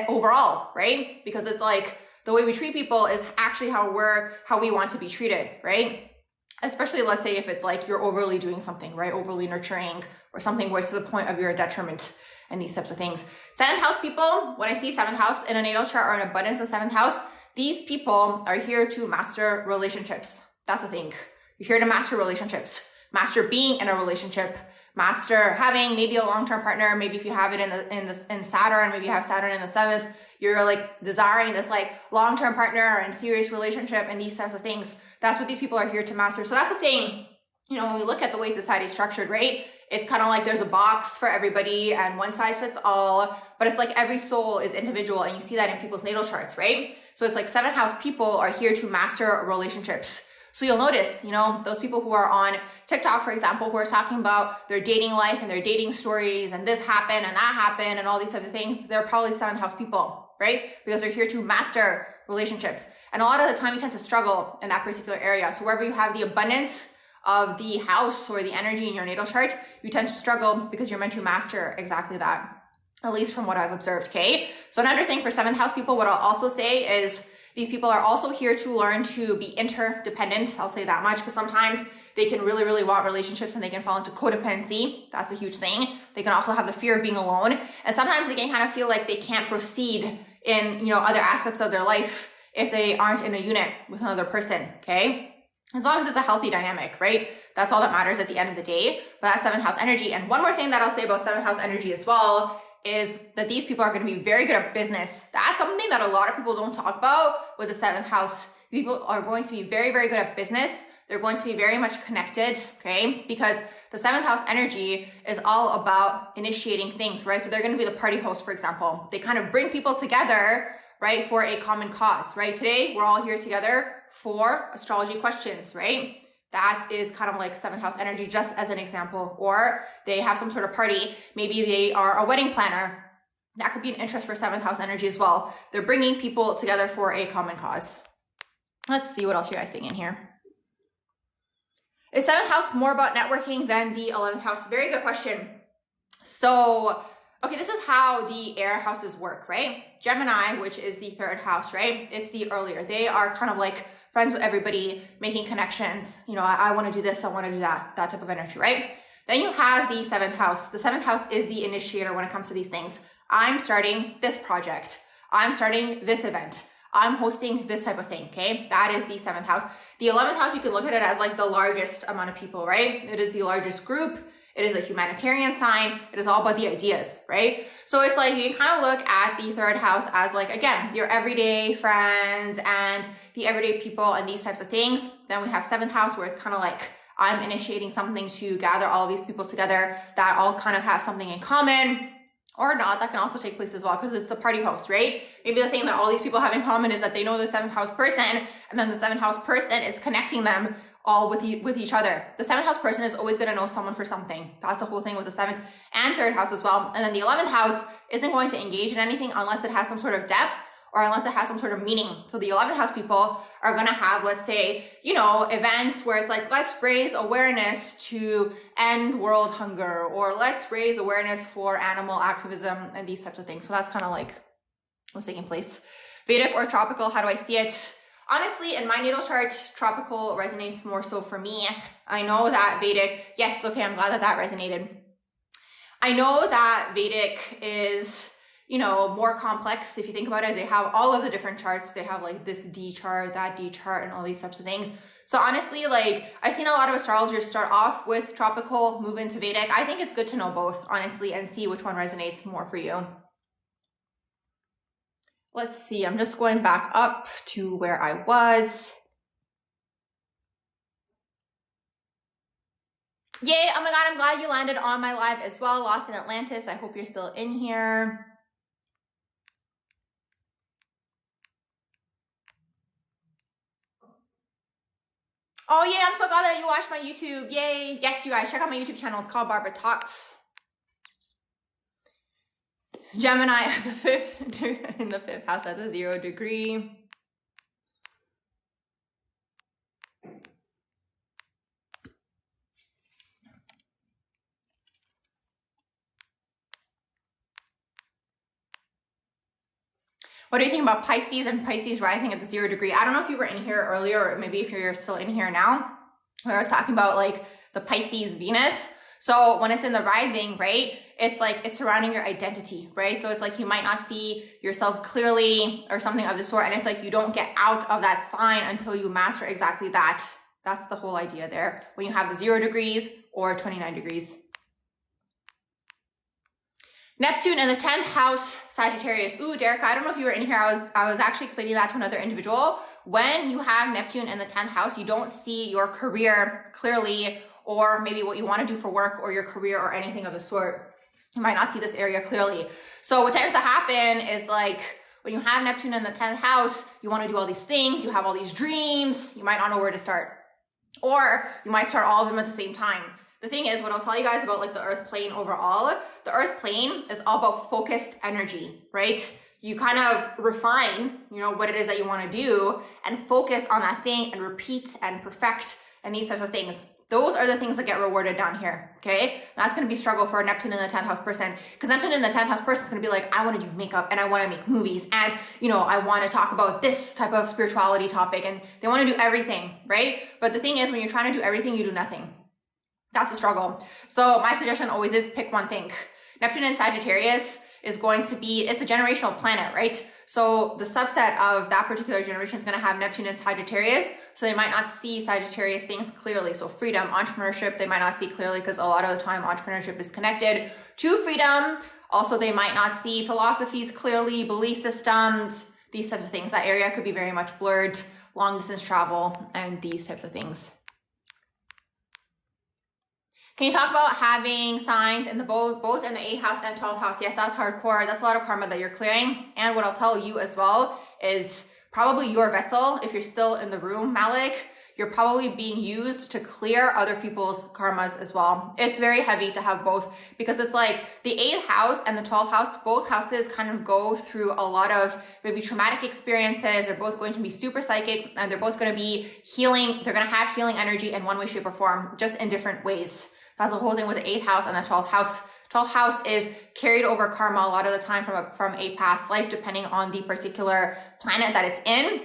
overall, right? Because it's like, the way we treat people is actually how we want to be treated, right? Especially, let's say if it's like you're overly doing something, right? Overly nurturing or something where it's to the point of your detriment and these types of things. 7th house people, when I see 7th house in a natal chart or an abundance of 7th house, these people are here to master relationships. That's the thing. You're here to master relationships. master being in a relationship, master having maybe a long-term partner. Maybe if you have it in Saturn, maybe you have Saturn in the 7th, you're like desiring this like long-term partner and serious relationship and these types of things. That's what these people are here to master. So that's the thing, you know, when we look at the way society is structured, right? It's kind of like there's a box for everybody and one size fits all, but it's like every soul is individual, and you see that in people's natal charts, right? So it's like 7th house people are here to master relationships. So you'll notice, you know, those people who are on TikTok, for example, who are talking about their dating life and their dating stories and this happened and that happened and all these types of things, they're probably 7th house people, right? Because they're here to master relationships. And a lot of the time you tend to struggle in that particular area. So wherever you have the abundance of the house or the energy in your natal chart, you tend to struggle because you're meant to master exactly that, at least from what I've observed, okay? So another thing for 7th house people, what I'll also say is these people are also here to learn to be interdependent. I'll say that much, because sometimes they can really, really want relationships and they can fall into codependency. That's a huge thing. They can also have the fear of being alone. And sometimes they can kind of feel like they can't proceed in, you know, other aspects of their life if they aren't in a unit with another person, okay? As long as it's a healthy dynamic, right? That's all that matters at the end of the day. But that's 7th house energy. And one more thing that I'll say about 7th house energy as well is that these people are going to be very good at business. That's something that a lot of people don't talk about with the 7th house. People are going to be very, very good at business. They're going to be very much connected, okay? Because the 7th house energy is all about initiating things, right? So they're going to be the party host, for example. They kind of bring people together, right, for a common cause, right? Today, we're all here together for astrology questions, right? That is kind of like 7th house energy, just as an example. Or they have some sort of party. Maybe they are a wedding planner. That could be an interest for 7th house energy as well. They're bringing people together for a common cause. Let's see what else you guys think in here. Is 7th house more about networking than the 11th house? Very good question. So, okay, this is how the air houses work, right? Gemini, which is the 3rd house, right? It's the earlier. They are kind of like friends with everybody, making connections. You know, I want to do this, I want to do that type of energy, right? Then you have the 7th house. The 7th house is the initiator when it comes to these things. I'm starting this project. I'm starting this event. I'm hosting this type of thing, okay? That is the 7th house. The 11th house, you can look at it as like the largest amount of people, right? It is the largest group. It is a humanitarian sign. It is all about the ideas, right? So it's like you can kind of look at the 3rd house as like, again, your everyday friends and the everyday people and these types of things. Then we have 7th house where it's kind of like I'm initiating something to gather all of these people together that all kind of have something in common. Or not, that can also take place as well because it's the party host, right? Maybe the thing that all these people have in common is that they know the 7th house person, and then the 7th house person is connecting them all with each other. The 7th house person is always going to know someone for something. That's the whole thing with the 7th and 3rd house as well. And then the 11th house isn't going to engage in anything unless it has some sort of depth or unless it has some sort of meaning. So the 11th house people are going to have, let's say, you know, events where it's like, let's raise awareness to end world hunger, or let's raise awareness for animal activism and these types of things. So that's kind of like what's taking place. Vedic or tropical, how do I see it? Honestly, in my natal chart, tropical resonates more so for me. I know that Vedic, yes, okay, I'm glad that that resonated. I know that Vedic is, you know, more complex. If you think about it, they have all of the different charts. They have like this D chart, that D chart, and all these types of things. So honestly, like I've seen a lot of astrologers start off with tropical, move into Vedic. I think it's good to know both, honestly, and see which one resonates more for you. Let's see, I'm just going back up to where I was. Yay, oh my God, I'm glad you landed on my live as well. Lost in Atlantis, I hope you're still in here. Oh yeah, I'm so glad that you watched my YouTube. Yay. Yes, you guys, check out my YouTube channel. It's called Barbara Talks. Gemini at the 5th, in the 5th house at the 0 degree. What do you think about Pisces and Pisces rising at the 0 degree? I don't know if you were in here earlier, or maybe if you're still in here now, where I was talking about like the Pisces Venus. So when it's in the rising, right, it's like it's surrounding your identity, right? So it's like you might not see yourself clearly or something of the sort. And it's like you don't get out of that sign until you master exactly that That's the whole idea there when you have the 0 degrees or 29 degrees. Neptune in the 10th house, Sagittarius. Ooh, Derek, I don't know if you were in here. I was actually explaining that to another individual. When you have Neptune in the 10th house, you don't see your career clearly, or maybe what you want to do for work or your career or anything of the sort. You might not see this area clearly. So what tends to happen is like when you have Neptune in the 10th house, you want to do all these things. You have all these dreams. You might not know where to start. Or you might start all of them at the same time. The thing is, what I'll tell you guys about like the earth plane overall, the earth plane is all about focused energy, right? You kind of refine, you know, what it is that you want to do and focus on that thing and repeat and perfect and these types of things. Those are the things that get rewarded down here, okay? That's going to be struggle for a Neptune in the 10th house person, because Neptune in the 10th house person is going to be like, I want to do makeup and I want to make movies and, you know, I want to talk about this type of spirituality topic, and they want to do everything, right? But the thing is, when you're trying to do everything, you do nothing. That's the struggle. So my suggestion always is pick one thing. Neptune in Sagittarius is going to be, it's a generational planet, right? So the subset of that particular generation is going to have Neptune in Sagittarius. So they might not see Sagittarius things clearly. So freedom, entrepreneurship, they might not see clearly because a lot of the time entrepreneurship is connected to freedom. Also, they might not see philosophies clearly, belief systems, these types of things. That area could be very much blurred, long distance travel, and these types of things. Can you talk about having signs in the both in the 8th house and 12th house? Yes, that's hardcore. That's a lot of karma that you're clearing. And what I'll tell you as well is probably your vessel, if you're still in the room, Malik, you're probably being used to clear other people's karmas as well. It's very heavy to have both, because it's like the 8th house and the 12th house, both houses kind of go through a lot of maybe traumatic experiences. They're both going to be super psychic, and they're both going to be healing. They're going to have healing energy in one way, shape, or form, just in different ways. That's the whole thing with the 8th house and the 12th house. 12th house is carried over karma a lot of the time from a past life, depending on the particular planet that it's in.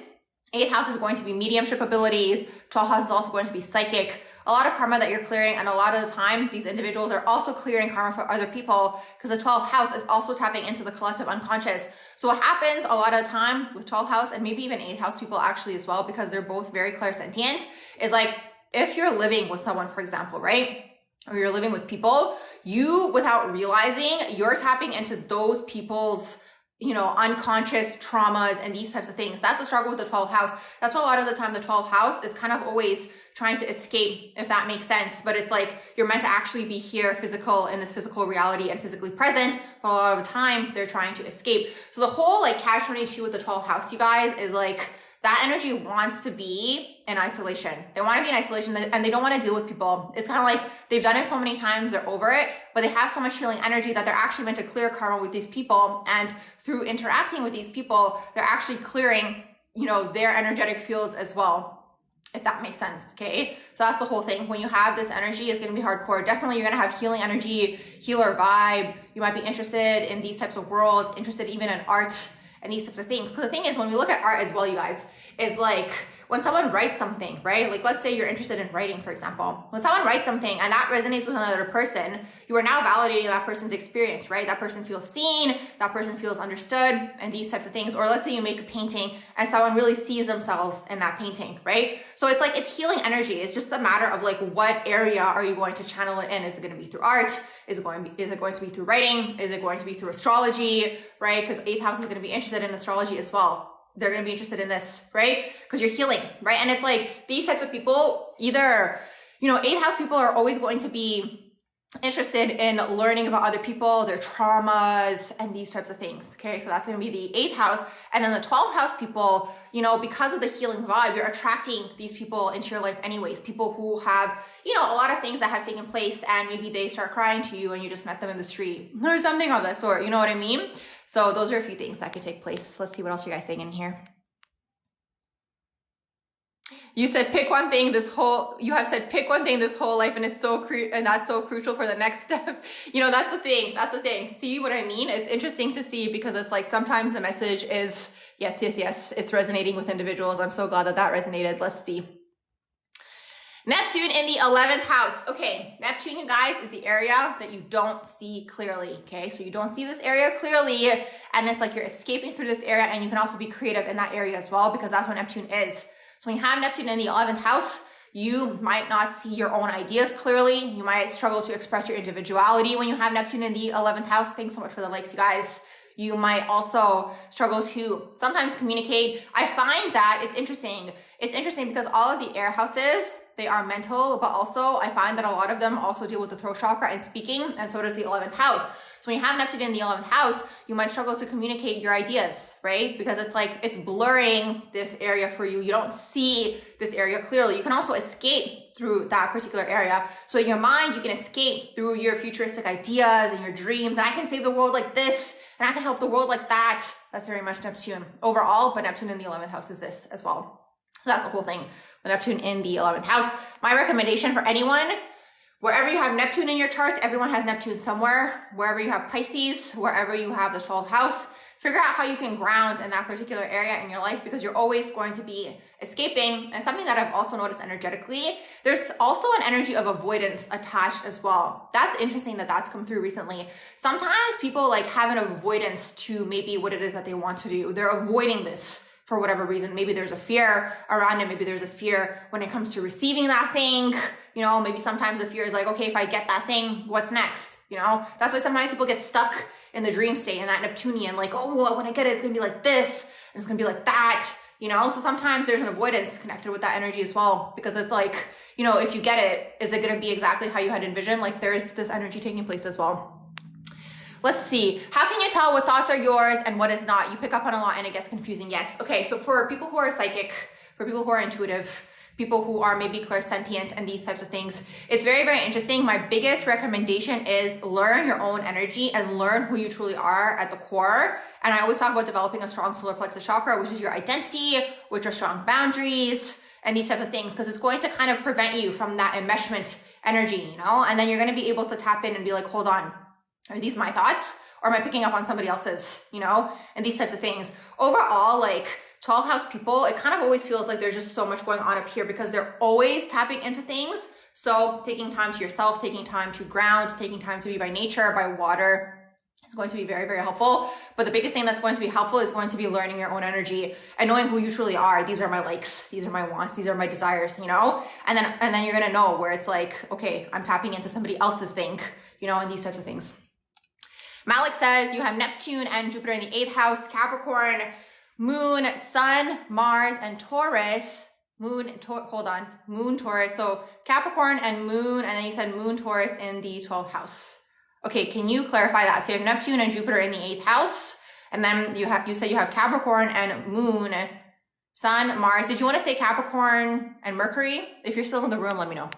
8th house is going to be mediumship abilities. 12th house is also going to be psychic. A lot of karma that you're clearing, and a lot of the time, these individuals are also clearing karma for other people, because the 12th house is also tapping into the collective unconscious. So what happens a lot of the time with 12th house, and maybe even 8th house people actually as well, because they're both very clairsentient, is like if you're living with someone, for example, right? Or you're living with people, you, without realizing, you're tapping into those people's, you know, unconscious traumas and these types of things. That's the struggle with the 12th house. That's why a lot of the time the 12th house is kind of always trying to escape, if that makes sense. But it's like you're meant to actually be here physical, in this physical reality and physically present. But a lot of the time they're trying to escape. So the whole like catch-22 with the 12th house, you guys, is like that energy wants to be in isolation. They want to be in isolation, and they don't want to deal with people. It's kind of like they've done it so many times, they're over it, but they have so much healing energy that they're actually meant to clear karma with these people. And through interacting with these people, they're actually clearing, you know, their energetic fields as well, if that makes sense, okay? So that's the whole thing. When you have this energy, it's going to be hardcore. Definitely, you're going to have healing energy, healer vibe. You might be interested in these types of worlds, interested even in art and these types of things. Because the thing is, when we look at art as well, you guys, is like when someone writes something, right? Like let's say you're interested in writing, for example. When someone writes something and that resonates with another person, you are now validating that person's experience, right? That person feels seen, that person feels understood, and these types of things. Or let's say you make a painting and someone really sees themselves in that painting, right? So it's like, it's healing energy. It's just a matter of like, what area are you going to channel it in? Is it going to be through art? Is it going to be through writing? Is it going to be through astrology, right? Because 8th house is going to be interested in astrology as well. They're going to be interested in this, right? Because you're healing, right? And it's like these types of people, either, you know, 8th house people are always going to be interested in learning about other people, their traumas, and these types of things, okay? So that's going to be the 8th house. And then the 12th house people, you know, because of the healing vibe, you're attracting these people into your life anyways. People who have, you know, a lot of things that have taken place, and maybe they start crying to you and you just met them in the street or something of that sort, you know what I mean? So those are a few things that could take place. Let's see what else you guys saying in here. You said pick one thing you have said pick one thing this whole life, and it's and that's so crucial for the next step. You know, that's the thing. See what I mean? It's interesting to see, because it's like sometimes the message is yes, it's resonating with individuals. I'm so glad that resonated. Let's see. Neptune in the 11th house. Okay, Neptune, you guys, is the area that you don't see clearly, okay? So you don't see this area clearly, and it's like you're escaping through this area, and you can also be creative in that area as well, because that's what Neptune is. So when you have Neptune in the 11th house, You might not see your own ideas clearly. You might struggle to express your individuality when you have Neptune in the 11th house. Thanks so much for the likes, you guys. You might also struggle to sometimes communicate. I find that it's interesting. It's interesting because all of the air houses, they are mental, but also I find that a lot of them also deal with the throat chakra and speaking, and so does the 11th house. So when you have Neptune in the 11th house, you might struggle to communicate your ideas, right? Because it's like, it's blurring this area for you. You don't see this area clearly. You can also escape through that particular area. So in your mind, you can escape through your futuristic ideas and your dreams. And I can save the world like this, and I can help the world like that. That's very much Neptune overall, but Neptune in the 11th house is this as well. So that's the whole thing with Neptune in the 11th house. My recommendation for anyone, wherever you have Neptune in your chart, everyone has Neptune somewhere. Wherever you have Pisces, wherever you have the 12th house, figure out how you can ground in that particular area in your life, because you're always going to be escaping. And something that I've also noticed energetically, there's also an energy of avoidance attached as well. That's interesting that that's come through recently. Sometimes people like have an avoidance to maybe what it is that they want to do. They're avoiding this for whatever reason. Maybe there's a fear around it. Maybe there's a fear when it comes to receiving that thing. You know, maybe sometimes the fear is like, okay, if I get that thing, what's next? You know, that's why sometimes people get stuck in the dream state, in that Neptunian, like, oh, well, when I get it, it's gonna be like this, and it's gonna be like that, you know? So sometimes there's an avoidance connected with that energy as well, because it's like, you know, if you get it, is it gonna be exactly how you had envisioned? Like there's this energy taking place as well. Let's see. How can you tell what thoughts are yours and what is not? You pick up on a lot and it gets confusing. Yes. Okay. So for people who are psychic, for people who are intuitive, people who are maybe clairsentient and these types of things, it's very, very interesting. My biggest recommendation is learn your own energy and learn who you truly are at the core. And I always talk about developing a strong solar plexus chakra, which is your identity, which are strong boundaries and these types of things, because it's going to kind of prevent you from that enmeshment energy, you know? And then you're going to be able to tap in and be like, hold on, are these my thoughts, or am I picking up on somebody else's, you know, and these types of things. Overall, like 12th house people, it kind of always feels like there's just so much going on up here because they're always tapping into things. So taking time to yourself, taking time to ground, taking time to be by nature, by water, is going to be very, very helpful. But the biggest thing that's going to be helpful is going to be learning your own energy and knowing who you truly are. These are my likes, these are my wants, these are my desires, you know, and then you're going to know where it's like, okay, I'm tapping into somebody else's thing, you know, and these types of things. Malik says you have Neptune and Jupiter in the 8th house, Capricorn, Moon, Sun, Mars, and Taurus. Moon, Taurus. So Capricorn and Moon, and then you said Moon, Taurus in the 12th house. Okay, can you clarify that? So you have Neptune and Jupiter in the 8th house, and then you said you have Capricorn and Moon, Sun, Mars. Did you want to say Capricorn and Mercury? If you're still in the room, let me know.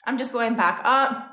I'm just going back up.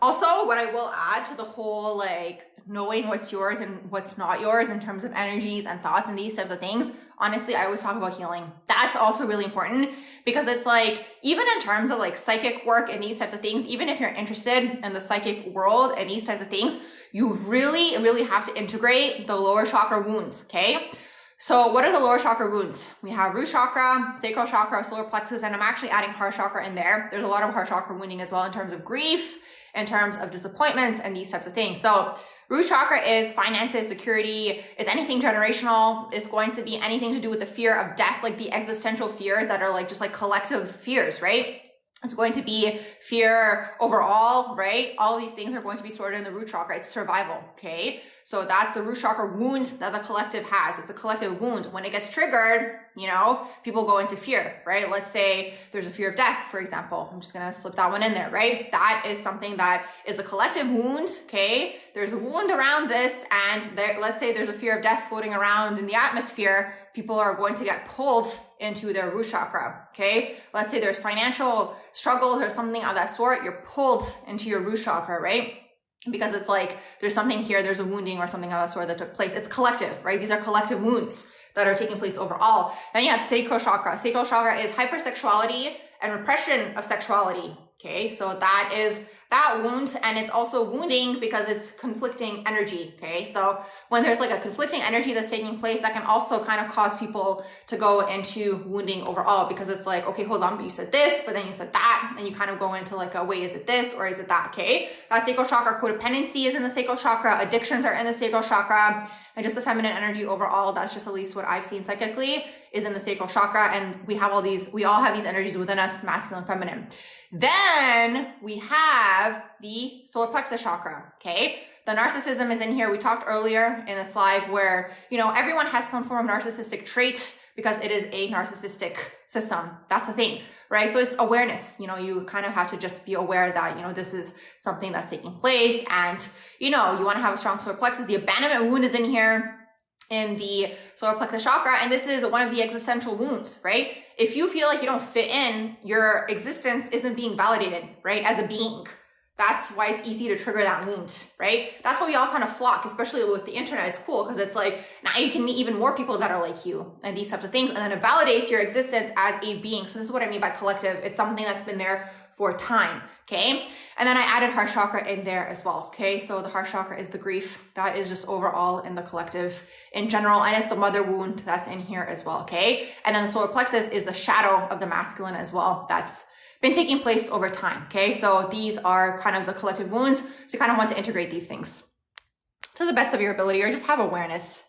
Also, what I will add to the whole, like, knowing what's yours and what's not yours in terms of energies and thoughts and these types of things, honestly, I always talk about healing. That's also really important because it's like, even in terms of like psychic work and these types of things, even if you're interested in the psychic world and these types of things, you really, really have to integrate the lower chakra wounds, okay? So what are the lower chakra wounds? We have root chakra, sacral chakra, solar plexus, and I'm actually adding heart chakra in there. There's a lot of heart chakra wounding as well in terms of grief, in terms of disappointments and these types of things. So root chakra is finances, security, it's anything generational. It's going to be anything to do with the fear of death, like the existential fears that are like just like collective fears, right? It's going to be fear overall, right? All these things are going to be stored in the root chakra. It's survival, okay? So that's the root chakra wound that the collective has. It's a collective wound. When it gets triggered, you know, people go into fear, right? Let's say there's a fear of death, for example. I'm just going to slip that one in there, right? That is something that is a collective wound, okay? There's a wound around this, and let's say there's a fear of death floating around in the atmosphere. People are going to get pulled into their root chakra, okay? Let's say there's financial struggles or something of that sort. You're pulled into your root chakra, right? Because it's like, there's something here, there's a wounding or something of that sort that took place. It's collective, right? These are collective wounds that are taking place overall. Then you have sacral chakra. Sacral chakra is hypersexuality and repression of sexuality, okay? So that is that wound, and it's also wounding because it's conflicting energy, okay? So when there's like a conflicting energy that's taking place, that can also kind of cause people to go into wounding overall, because it's like, okay, hold on, but you said this, but then you said that, and you kind of go into like a, wait, is it this or is it that, okay? That sacral chakra, codependency is in the sacral chakra, addictions are in the sacral chakra, and just the feminine energy overall, that's just at least what I've seen psychically, is in the sacral chakra. And we all have these energies within us, masculine, feminine. Then we have the solar plexus chakra, okay? The narcissism is in here. We talked earlier in this live where, you know, everyone has some form of narcissistic trait because it is a narcissistic system. That's the thing, right? So it's awareness. You know, you kind of have to just be aware that, you know, this is something that's taking place, and, you know, you want to have a strong solar plexus. The abandonment wound is in here in the solar plexus chakra, and this is one of the existential wounds, right? If you feel like you don't fit in, your existence isn't being validated, right? As a being. That's why it's easy to trigger that wound, right? That's why we all kind of flock, especially with the internet. It's cool because it's like, now you can meet even more people that are like you and these types of things. And then it validates your existence as a being. So this is what I mean by collective. It's something that's been there for time, okay? And then I added heart chakra in there as well, okay? So the heart chakra is the grief. That is just overall in the collective in general. And it's the mother wound that's in here as well, okay? And then the solar plexus is the shadow of the masculine as well. That's been taking place over time, okay? So these are kind of the collective wounds. So you kind of want to integrate these things to the best of your ability, or just have awareness.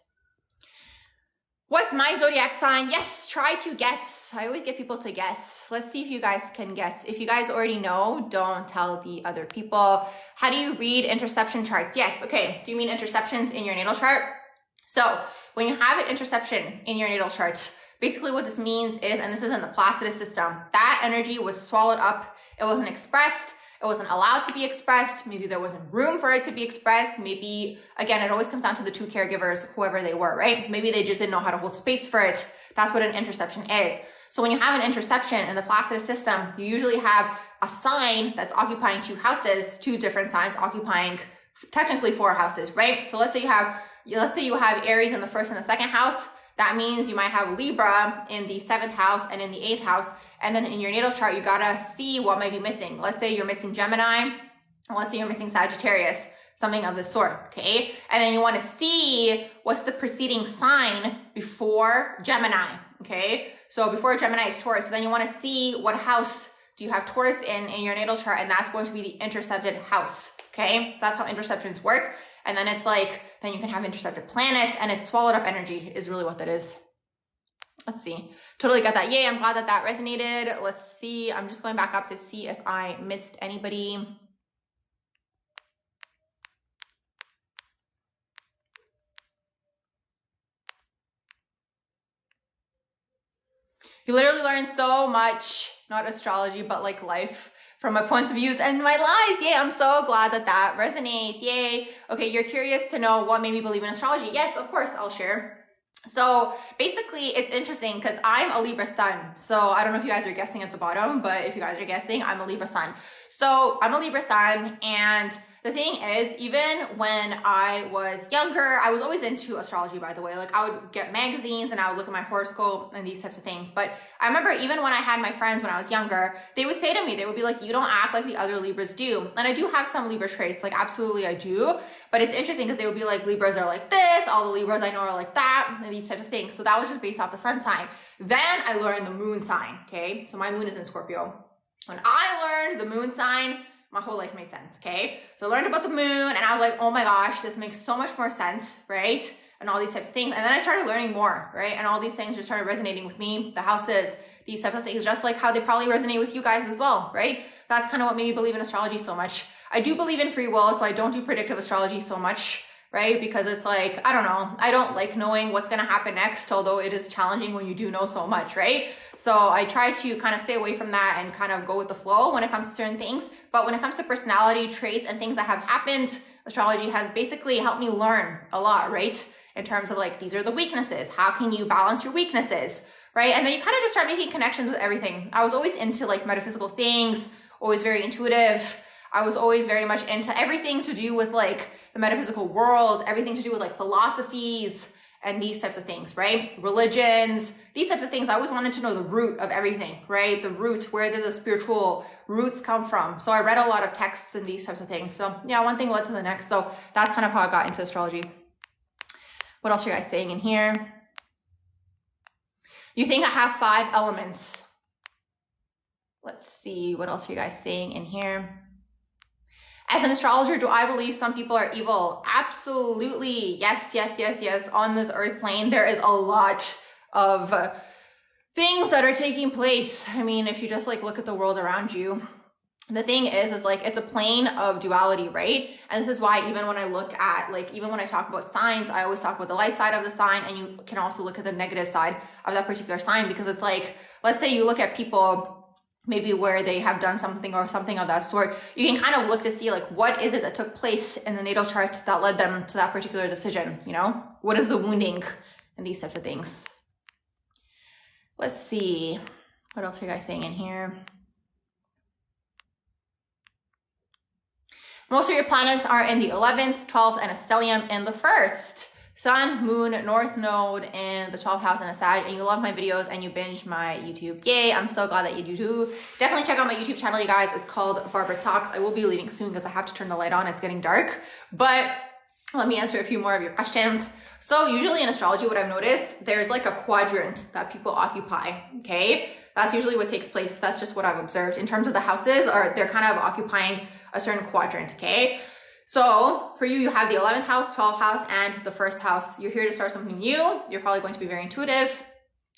What's my zodiac sign? Yes, try to guess. I always get people to guess. Let's see if you guys can guess. If you guys already know, don't tell the other people. How do you read interception charts? Yes, okay. Do you mean interceptions in your natal chart? So when you have an interception in your natal chart, basically what this means is, and this is in the Placidus system, that energy was swallowed up. It wasn't expressed. It wasn't allowed to be expressed. Maybe there wasn't room for it to be expressed. Maybe, again, it always comes down to the two caregivers, whoever they were, right? Maybe they just didn't know how to hold space for it. That's what an interception is. So when you have an interception in the Placidus system, you usually have a sign that's occupying two houses, two different signs occupying technically 4 houses, right? So let's say you have Aries in the first and the second house. That means you might have Libra in the 7th house and in the 8th house. And then in your natal chart, you gotta see what might be missing. Let's say you're missing Gemini, and let's say you're missing Sagittarius, something of this sort, okay? And then you wanna see what's the preceding sign before Gemini, okay? So before Gemini is Taurus. So then you wanna see what house do you have Taurus in your natal chart, and that's going to be the intercepted house, okay? So that's how interceptions work. And then it's like, then you can have intercepted planets, and it's swallowed up energy is really what that is. Let's see. Totally got that. Yay, I'm glad that that resonated. Let's see. I'm just going back up to see if I missed anybody. You literally learn so much, not astrology, but like life from my points of views and my lies. Yay, I'm so glad that that resonates. Yay. Okay, you're curious to know what made me believe in astrology. Yes, of course, I'll share. So basically it's interesting because I'm a Libra sun. So I don't know if you guys are guessing at the bottom, but if you guys are guessing, I'm a Libra sun. So I'm a Libra sun, and the thing is, even when I was younger, I was always into astrology, by the way. Like I would get magazines and I would look at my horoscope and these types of things. But I remember even when I had my friends when I was younger, they would say to me, they would be like, you don't act like the other Libras do. And I do have some Libra traits, like absolutely I do. But it's interesting because they would be like, Libras are like this, all the Libras I know are like that, and these types of things. So that was just based off the sun sign. Then I learned the moon sign, okay? So my moon is in Scorpio. When I learned the moon sign, my whole life made sense, okay? So I learned about the moon, and I was like, oh my gosh, this makes so much more sense, right? And all these types of things. And then I started learning more, right? And all these things just started resonating with me, the houses, these types of things, just like how they probably resonate with you guys as well, right? That's kind of what made me believe in astrology so much. I do believe in free will, so I don't do predictive astrology so much, right? Because it's like, I don't know, I don't like knowing what's going to happen next, although it is challenging when you do know so much, right? So I try to kind of stay away from that and kind of go with the flow when it comes to certain things. But when it comes to personality traits and things that have happened, astrology has basically helped me learn a lot, right? In terms of like, these are the weaknesses. How can you balance your weaknesses, right? And then you kind of just start making connections with everything. I was always into like metaphysical things, always very intuitive. I was always very much into everything to do with like the metaphysical world, everything to do with like philosophies and these types of things, right? Religions, these types of things. I always wanted to know the root of everything, right? The roots, where did the spiritual roots come from? So I read a lot of texts and these types of things. So yeah, one thing led to the next. So that's kind of how I got into astrology. What else are you guys saying in here? You think I have 5 elements. Let's see, what else are you guys saying in here? As an astrologer, do I believe some people are evil? Absolutely. Yes, yes, yes, yes. On this earth plane, there is a lot of things that are taking place. I mean, if you just like look at the world around you, the thing is like, it's a plane of duality, right? And this is why even when I look at, like, even when I talk about signs, I always talk about the light side of the sign, and you can also look at the negative side of that particular sign, because it's like, let's say you look at people maybe where they have done something or something of that sort, you can kind of look to see like, what is it that took place in the natal chart that led them to that particular decision, you know? What is the wounding and these types of things? Let's see. What else are you guys saying in here? Most of your planets are in the 11th, 12th, and a stellium in the 1st. Sun, Moon, North Node, and the 12th house in a Sag, and you love my videos and you binge my YouTube. Yay, I'm so glad that you do too. Definitely check out my YouTube channel, you guys. It's called Barbara Talks. I will be leaving soon because I have to turn the light on. It's getting dark. But let me answer a few more of your questions. So usually in astrology, what I've noticed, there's like a quadrant that people occupy, okay? That's usually what takes place. That's just what I've observed. In terms of the houses, or they're kind of occupying a certain quadrant, okay? So for you, you have the 11th house, 12th house, and the 1st house. You're here to start something new. You're probably going to be very intuitive.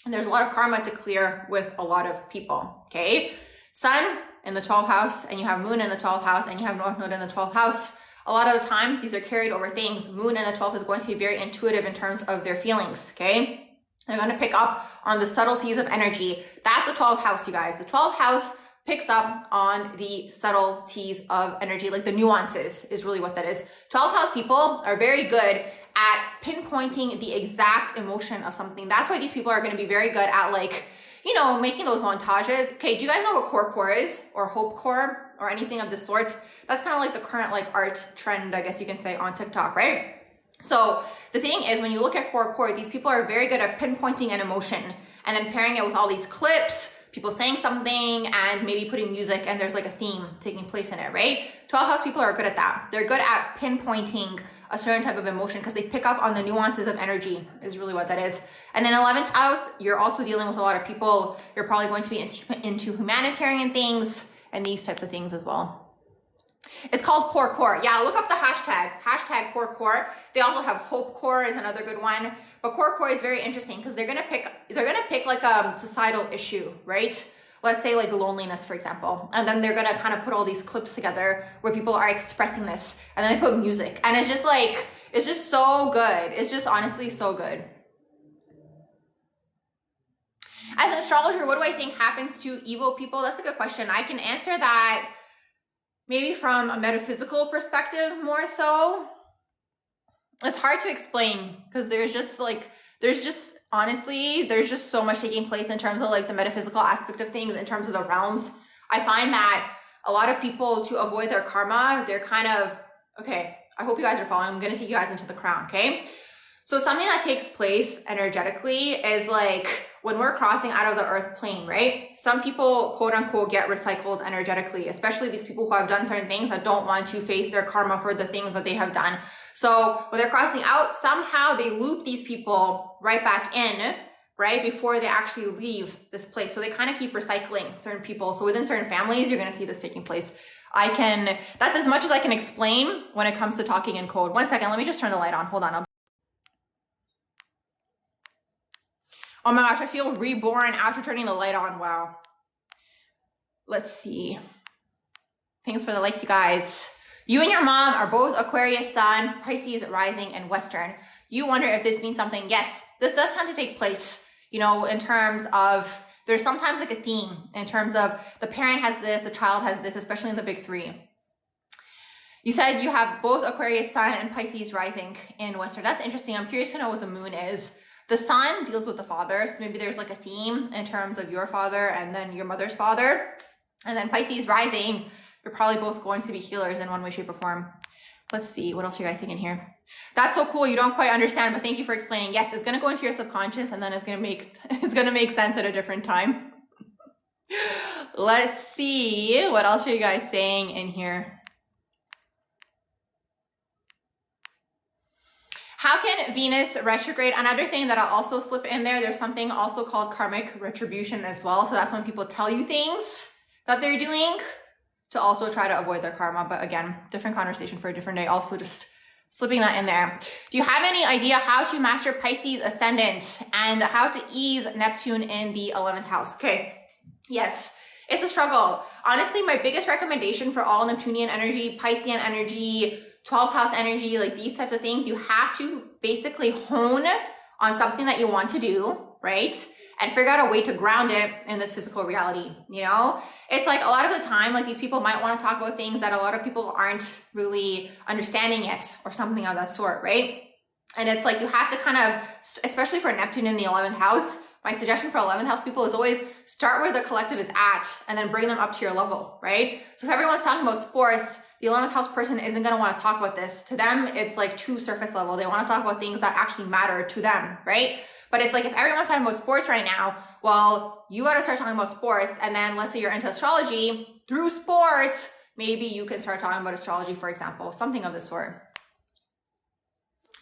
And there's a lot of karma to clear with a lot of people, okay? Sun in the 12th house, and you have Moon in the 12th house, and you have North Node in the 12th house. A lot of the time, these are carried over things. Moon in the 12th is going to be very intuitive in terms of their feelings, okay? They're going to pick up on the subtleties of energy. That's the 12th house, you guys. The 12th house picks up on the subtleties of energy, like the nuances is really what that is. 12th house people are very good at pinpointing the exact emotion of something. That's why these people are going to be very good at, like, you know, making those montages. Okay, do you guys know what core is, or hope core, or anything of the sort? That's kind of like the current like art trend, I guess you can say, on TikTok, right? So the thing is, when you look at core, these people are very good at pinpointing an emotion and then pairing it with all these clips, people saying something, and maybe putting music, and there's like a theme taking place in it, right? 12th house people are good at that. They're good at pinpointing a certain type of emotion because they pick up on the nuances of energy is really what that is. And then 11th house, you're also dealing with a lot of people. You're probably going to be into humanitarian things and these types of things as well. It's called core. Yeah, look up the hashtag core. They also have hope core is another good one. But core is very interesting because they're gonna pick like a societal issue, right? Let's say like loneliness, for example. And then they're gonna kind of put all these clips together where people are expressing this, and then they put music. And it's just like, it's just so good. It's just honestly so good. As an astrologer, what do I think happens to evil people? That's a good question. I can answer that maybe from a metaphysical perspective more so. It's hard to explain because there's just so much taking place in terms of like the metaphysical aspect of things, in terms of the realms. I find that a lot of people, to avoid their karma, they're kind of, okay, I hope you guys are following. I'm going to take you guys into the crown, okay? So something that takes place energetically is like when we're crossing out of the earth plane, right? Some people, quote unquote, get recycled energetically, especially these people who have done certain things that don't want to face their karma for the things that they have done. So when they're crossing out, somehow they loop these people right back in, right? Before they actually leave this place. So they kind of keep recycling certain people. So within certain families, you're going to see this taking place. That's as much as I can explain when it comes to talking in code. One second, let me just turn the light on. Hold on. Oh my gosh, I feel reborn after turning the light on. Wow. Let's see. Thanks for the likes, you guys. You and your mom are both Aquarius sun, Pisces rising, and Western. You wonder if this means something. Yes, this does tend to take place, you know, in terms of, there's sometimes like a theme in terms of the parent has this, the child has this, especially in the big three. You said you have both Aquarius sun and Pisces rising in Western. That's interesting. I'm curious to know what the moon is. The sun deals with the father, so maybe there's like a theme in terms of your father and then your mother's father. And then Pisces rising, you're probably both going to be healers in one way, shape, or form. Let's see, what else are you guys thinking here? That's so cool. You don't quite understand, but thank you for explaining. Yes, it's going to go into your subconscious and then it's going to make sense at a different time. Let's see. What else are you guys saying in here? How can Venus retrograde? Another thing that I'll also slip in there, there's something also called karmic retribution as well. So that's when people tell you things that they're doing to also try to avoid their karma. But again, different conversation for a different day. Also just slipping that in there. Do you have any idea how to master Pisces ascendant and how to ease Neptune in the 11th house? Okay. Yes, it's a struggle. Honestly, my biggest recommendation for all Neptunian energy, Piscean energy, 12th house energy, like these types of things, you have to basically hone on something that you want to do, right? And figure out a way to ground it in this physical reality, you know? It's like a lot of the time, like these people might want to talk about things that a lot of people aren't really understanding yet or something of that sort, right? And it's like you have to kind of, especially for Neptune in the 11th house, my suggestion for 11th house people is always start where the collective is at and then bring them up to your level, right? So if everyone's talking about sports, the 11th house person isn't going to want to talk about this. To them, it's like too surface level. They want to talk about things that actually matter to them, right? But it's like if everyone's talking about sports right now, well, you got to start talking about sports. And then let's say you're into astrology through sports, maybe you can start talking about astrology, for example, something of the sort.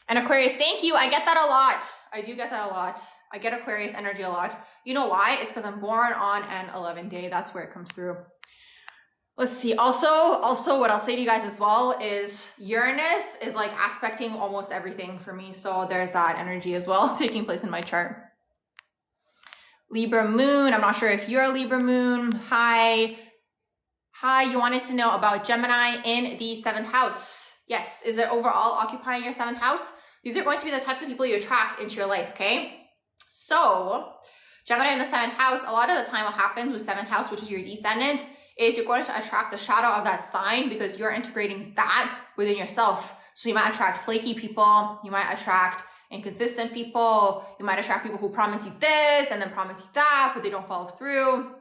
And Aquarius, thank you. I get that a lot. I do get that a lot. I get Aquarius energy a lot. You know why? It's because I'm born on an 11 day. That's where it comes through. Let's see. Also, what I'll say to you guys as well is Uranus is like aspecting almost everything for me. So there's that energy as well taking place in my chart. Libra moon. I'm not sure if you're a Libra moon. Hi. You wanted to know about Gemini in the 7th house. Yes. Is it overall occupying your 7th house? These are going to be the types of people you attract into your life. Okay. So Gemini in the 7th house, a lot of the time what happens with 7th house, which is your descendant, is you're going to attract the shadow of that sign because you're integrating that within yourself. So you might attract flaky people. You might attract inconsistent people. You might attract people who promise you this and then promise you that, but they don't follow through.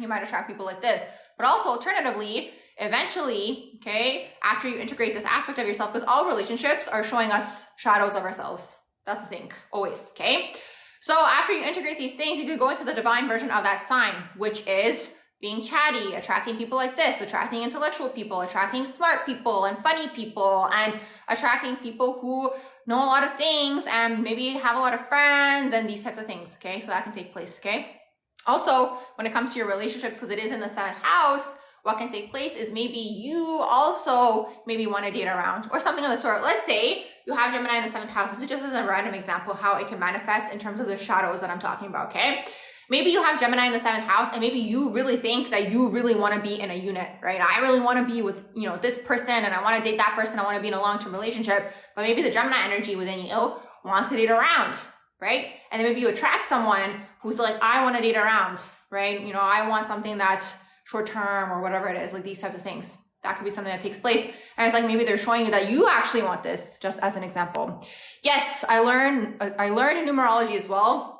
You might attract people like this. But also alternatively, eventually, okay, after you integrate this aspect of yourself, because all relationships are showing us shadows of ourselves. That's the thing, always, okay? So after you integrate these things, you could go into the divine version of that sign, which is being chatty, attracting people like this, attracting intellectual people, attracting smart people and funny people, and attracting people who know a lot of things and maybe have a lot of friends and these types of things, okay? So that can take place, okay? Also, when it comes to your relationships, because it is in the 7th house, what can take place is maybe you also maybe want to date around or something of the sort. Let's say you have Gemini in the 7th house. This is just as a random example how it can manifest in terms of the shadows that I'm talking about, okay? Maybe you have Gemini in the 7th house and maybe you really think that you really want to be in a unit, right? I really want to be with, you know, this person and I want to date that person. I want to be in a long-term relationship, but maybe the Gemini energy within you wants to date around, right? And then maybe you attract someone who's like, I want to date around, right? You know, I want something that's short-term or whatever it is, like these types of things. That could be something that takes place. And it's like, maybe they're showing you that you actually want this, just as an example. Yes, I learned numerology as well.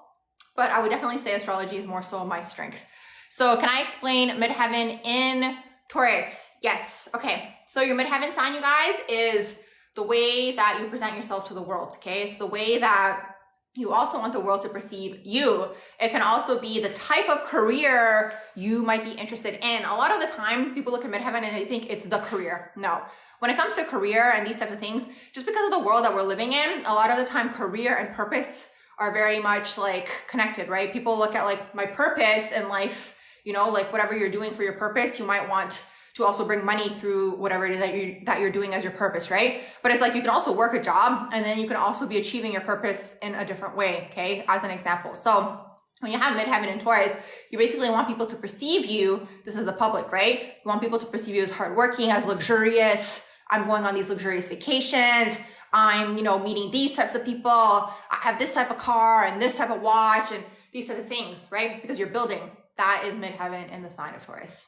But I would definitely say astrology is more so my strength. So can I explain midheaven in Taurus? Yes. Okay. So your midheaven sign, you guys, is the way that you present yourself to the world. Okay. It's the way that you also want the world to perceive you. It can also be the type of career you might be interested in. A lot of the time people look at midheaven and they think it's the career. No. When it comes to career and these types of things, just because of the world that we're living in, a lot of the time career and purpose are very much like connected, right? People look at like my purpose in life, you know, like whatever you're doing for your purpose, you might want to also bring money through whatever it is that you're doing as your purpose, right? But it's like you can also work a job and then you can also be achieving your purpose in a different way, okay? As an example. So when you have midheaven in Taurus, you basically want people to perceive you, this is the public, right? You want people to perceive you as hardworking, as luxurious. I'm going on these luxurious vacations. I'm, you know, meeting these types of people. I have this type of car and this type of watch and these types of things, right? Because you're building. That is midheaven in the sign of Taurus.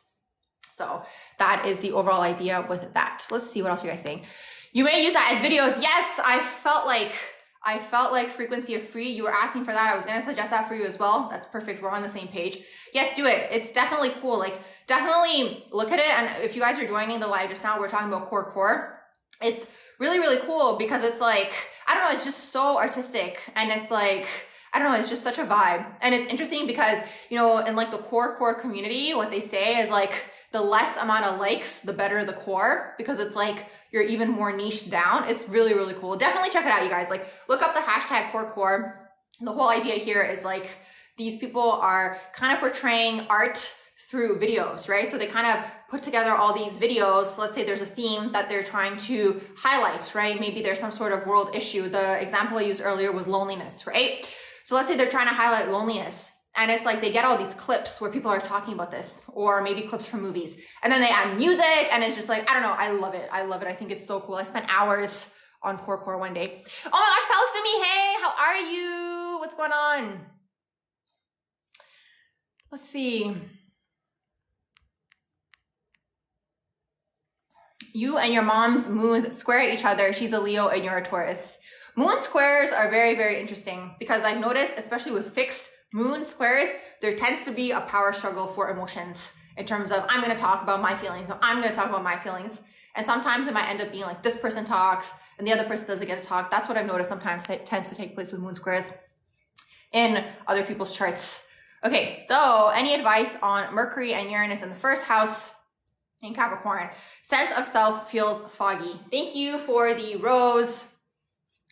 So that is the overall idea with that. Let's see what else you guys saying. You may use that as videos. Yes, I felt like frequency of free. You were asking for that. I was going to suggest that for you as well. That's perfect. We're on the same page. Yes, do it. It's definitely cool. Like definitely look at it. And if you guys are joining the live just now, we're talking about core. It's really, really cool because it's like, I don't know, it's just so artistic. And it's like, I don't know, it's just such a vibe. And it's interesting because, you know, in like the core community, what they say is like, the less amount of likes, the better the core, because it's like, you're even more niched down. It's really, really cool. Definitely check it out, you guys. Like, look up the hashtag core. The whole idea here is like, these people are kind of portraying art through videos, right? So they kind of put together all these videos. Let's say there's a theme that they're trying to highlight, right? Maybe there's some sort of world issue. The example I used earlier was loneliness, right? So let's say they're trying to highlight loneliness. And it's like they get all these clips where people are talking about this, or maybe clips from movies. And then they add music, and it's just like, I don't know, I love it. I love it. I think it's so cool. I spent hours on core one day. Oh my gosh, Palestumi, hey, how are you? What's going on? Let's see. You and your mom's moons square each other. She's a Leo and you're a Taurus. Moon squares are very, very interesting because I've noticed, especially with fixed moon squares, there tends to be a power struggle for emotions in terms of, I'm going to talk about my feelings. So I'm going to talk about my feelings. And sometimes it might end up being like this person talks and the other person doesn't get to talk. That's what I've noticed sometimes tends to take place with moon squares in other people's charts. Okay, so any advice on Mercury and Uranus in the first house in Capricorn? Sense of self feels foggy. Thank you for the rose.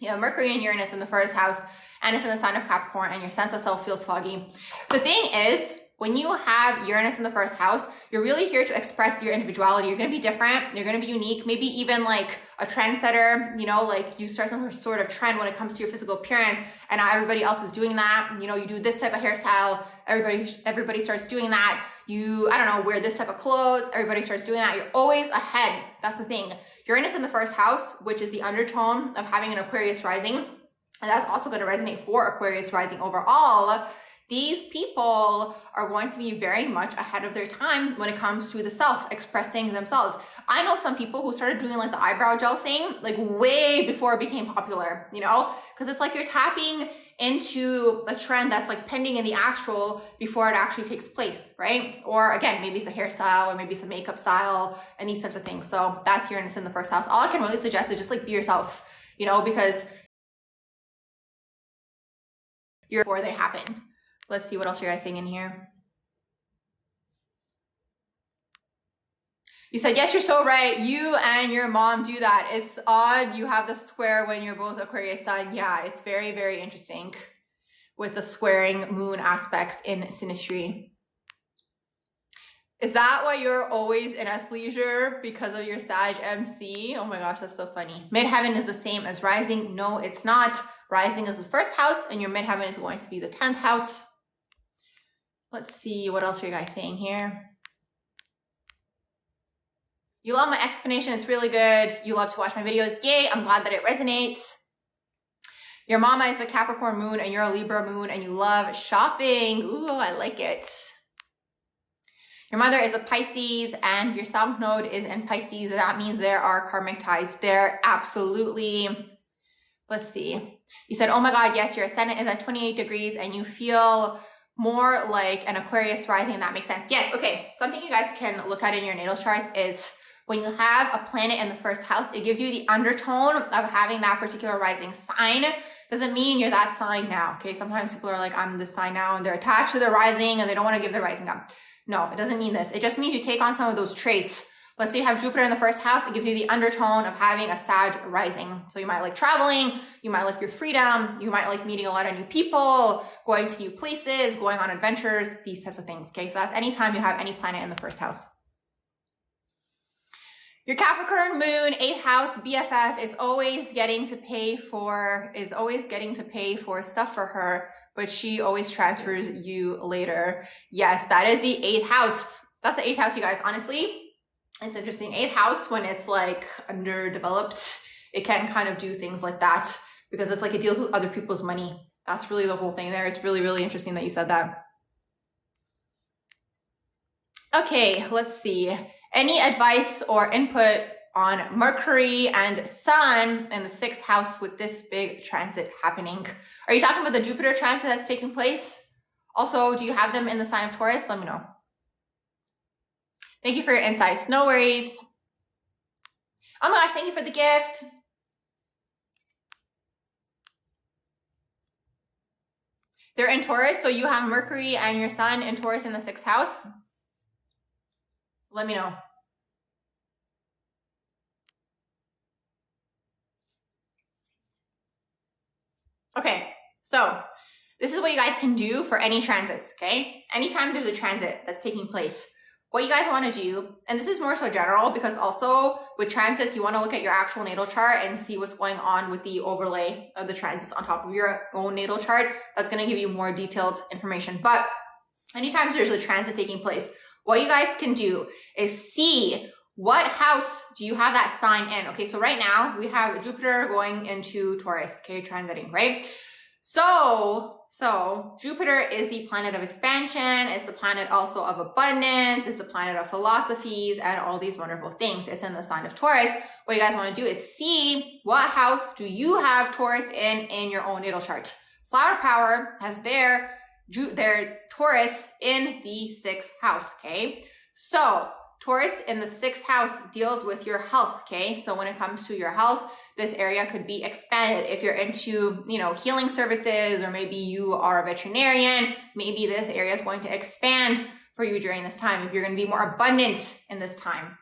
You know, Mercury and Uranus in the first house, and it's in the sign of Capricorn, and your sense of self feels foggy. The thing is, when you have Uranus in the first house, you're really here to express your individuality. You're going to be different. You're going to be unique. Maybe even like a trendsetter, you know, like you start some sort of trend when it comes to your physical appearance, and now everybody else is doing that. You know, you do this type of hairstyle. Everybody starts doing that. You, I don't know, wear this type of clothes. Everybody starts doing that. You're always ahead. That's the thing. Uranus in the first house, which is the undertone of having an Aquarius rising, and that's also going to resonate for Aquarius rising overall. These people are going to be very much ahead of their time when it comes to the self, expressing themselves. I know some people who started doing like the eyebrow gel thing, like way before it became popular, you know, because it's like you're tapping into a trend that's like pending in the astral before it actually takes place, right? Or again, maybe it's a hairstyle or maybe it's a makeup style and these types of things. So that's Uranus in the first house. All I can really suggest is just like be yourself, you know, because you're before they happen. Let's see what else you guys saying in here. You said, yes, you're so right. You and your mom do that. It's odd you have the square when you're both Aquarius sign. Yeah, it's very, very interesting with the squaring moon aspects in synastry. Is that why you're always in athleisure? Because of your Sag MC? Oh my gosh, that's so funny. Midheaven is the same as rising. No, it's not. Rising is the first house and your midheaven is going to be the 10th house. Let's see, what else are you guys saying here? You love my explanation, it's really good. You love to watch my videos. Yay, I'm glad that it resonates. Your mama is a Capricorn moon and you're a Libra moon and you love shopping. Ooh, I like it. Your mother is a Pisces and your South Node is in Pisces. That means there are karmic ties there. Absolutely. Let's see. You said, oh my God, yes, your ascendant is at 28 degrees and you feel more like an Aquarius rising. That makes sense. Yes. Okay. Something you guys can look at in your natal charts is when you have a planet in the first house, it gives you the undertone of having that particular rising sign. Doesn't mean you're that sign now. Okay. Sometimes people are like, I'm this sign now and they're attached to the rising and they don't want to give the rising up. No, it doesn't mean this. It just means you take on some of those traits. Let's say you have Jupiter in the first house. It gives you the undertone of having a Sag rising. So you might like traveling. You might like your freedom. You might like meeting a lot of new people, going to new places, going on adventures, these types of things. Okay. So that's anytime you have any planet in the first house. Your Capricorn moon, 8th house BFF is always getting to pay for stuff for her, but she always transfers you later. Yes, that is the 8th house. That's the 8th house, you guys. Honestly, it's interesting. 8th house, when it's like underdeveloped, it can kind of do things like that because it's like it deals with other people's money. That's really the whole thing there. It's really, really interesting that you said that. Okay, let's see. Any advice or input on Mercury and Sun in the 6th house with this big transit happening? Are you talking about the Jupiter transit that's taking place? Also, do you have them in the sign of Taurus? Let me know. Thank you for your insights. No worries. Oh my gosh, thank you for the gift. They're in Taurus, so you have Mercury and your Sun in Taurus in the 6th house. Let me know. Okay, so this is what you guys can do for any transits, okay? Anytime there's a transit that's taking place, what you guys want to do, and this is more so general because also with transits, you want to look at your actual natal chart and see what's going on with the overlay of the transits on top of your own natal chart. That's going to give you more detailed information. But anytime there's a transit taking place, what you guys can do is see what house do you have that sign in. Okay, so right now we have Jupiter going into Taurus, okay, transiting, right? So Jupiter is the planet of expansion. It's the planet also of abundance. It's the planet of philosophies and all these wonderful things. It's in the sign of Taurus. What you guys want to do is see what house do you have Taurus in your own natal chart. Flower Power has their Taurus in the 6th house, okay? So Taurus in the 6th house deals with your health, okay? So when it comes to your health, this area could be expanded. If you're into, healing services, or maybe you are a veterinarian, maybe this area is going to expand for you during this time. If you're going to be more abundant in this time,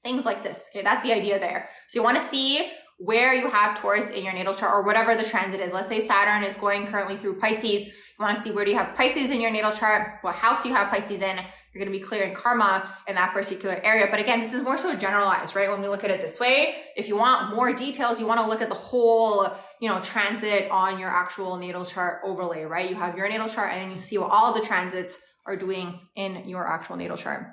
things like this, okay? That's the idea there. So you want to see where you have Taurus in your natal chart, or whatever the transit is. Let's say Saturn is going currently through Pisces. You want to see where do you have Pisces in your natal chart, what house do you have Pisces in. You're going to be clearing karma in that particular area. But again, this is more so generalized, right? When we look at it this way, if you want more details, you want to look at the whole, transit on your actual natal chart overlay, right? You have your natal chart and then you see what all the transits are doing in your actual natal chart.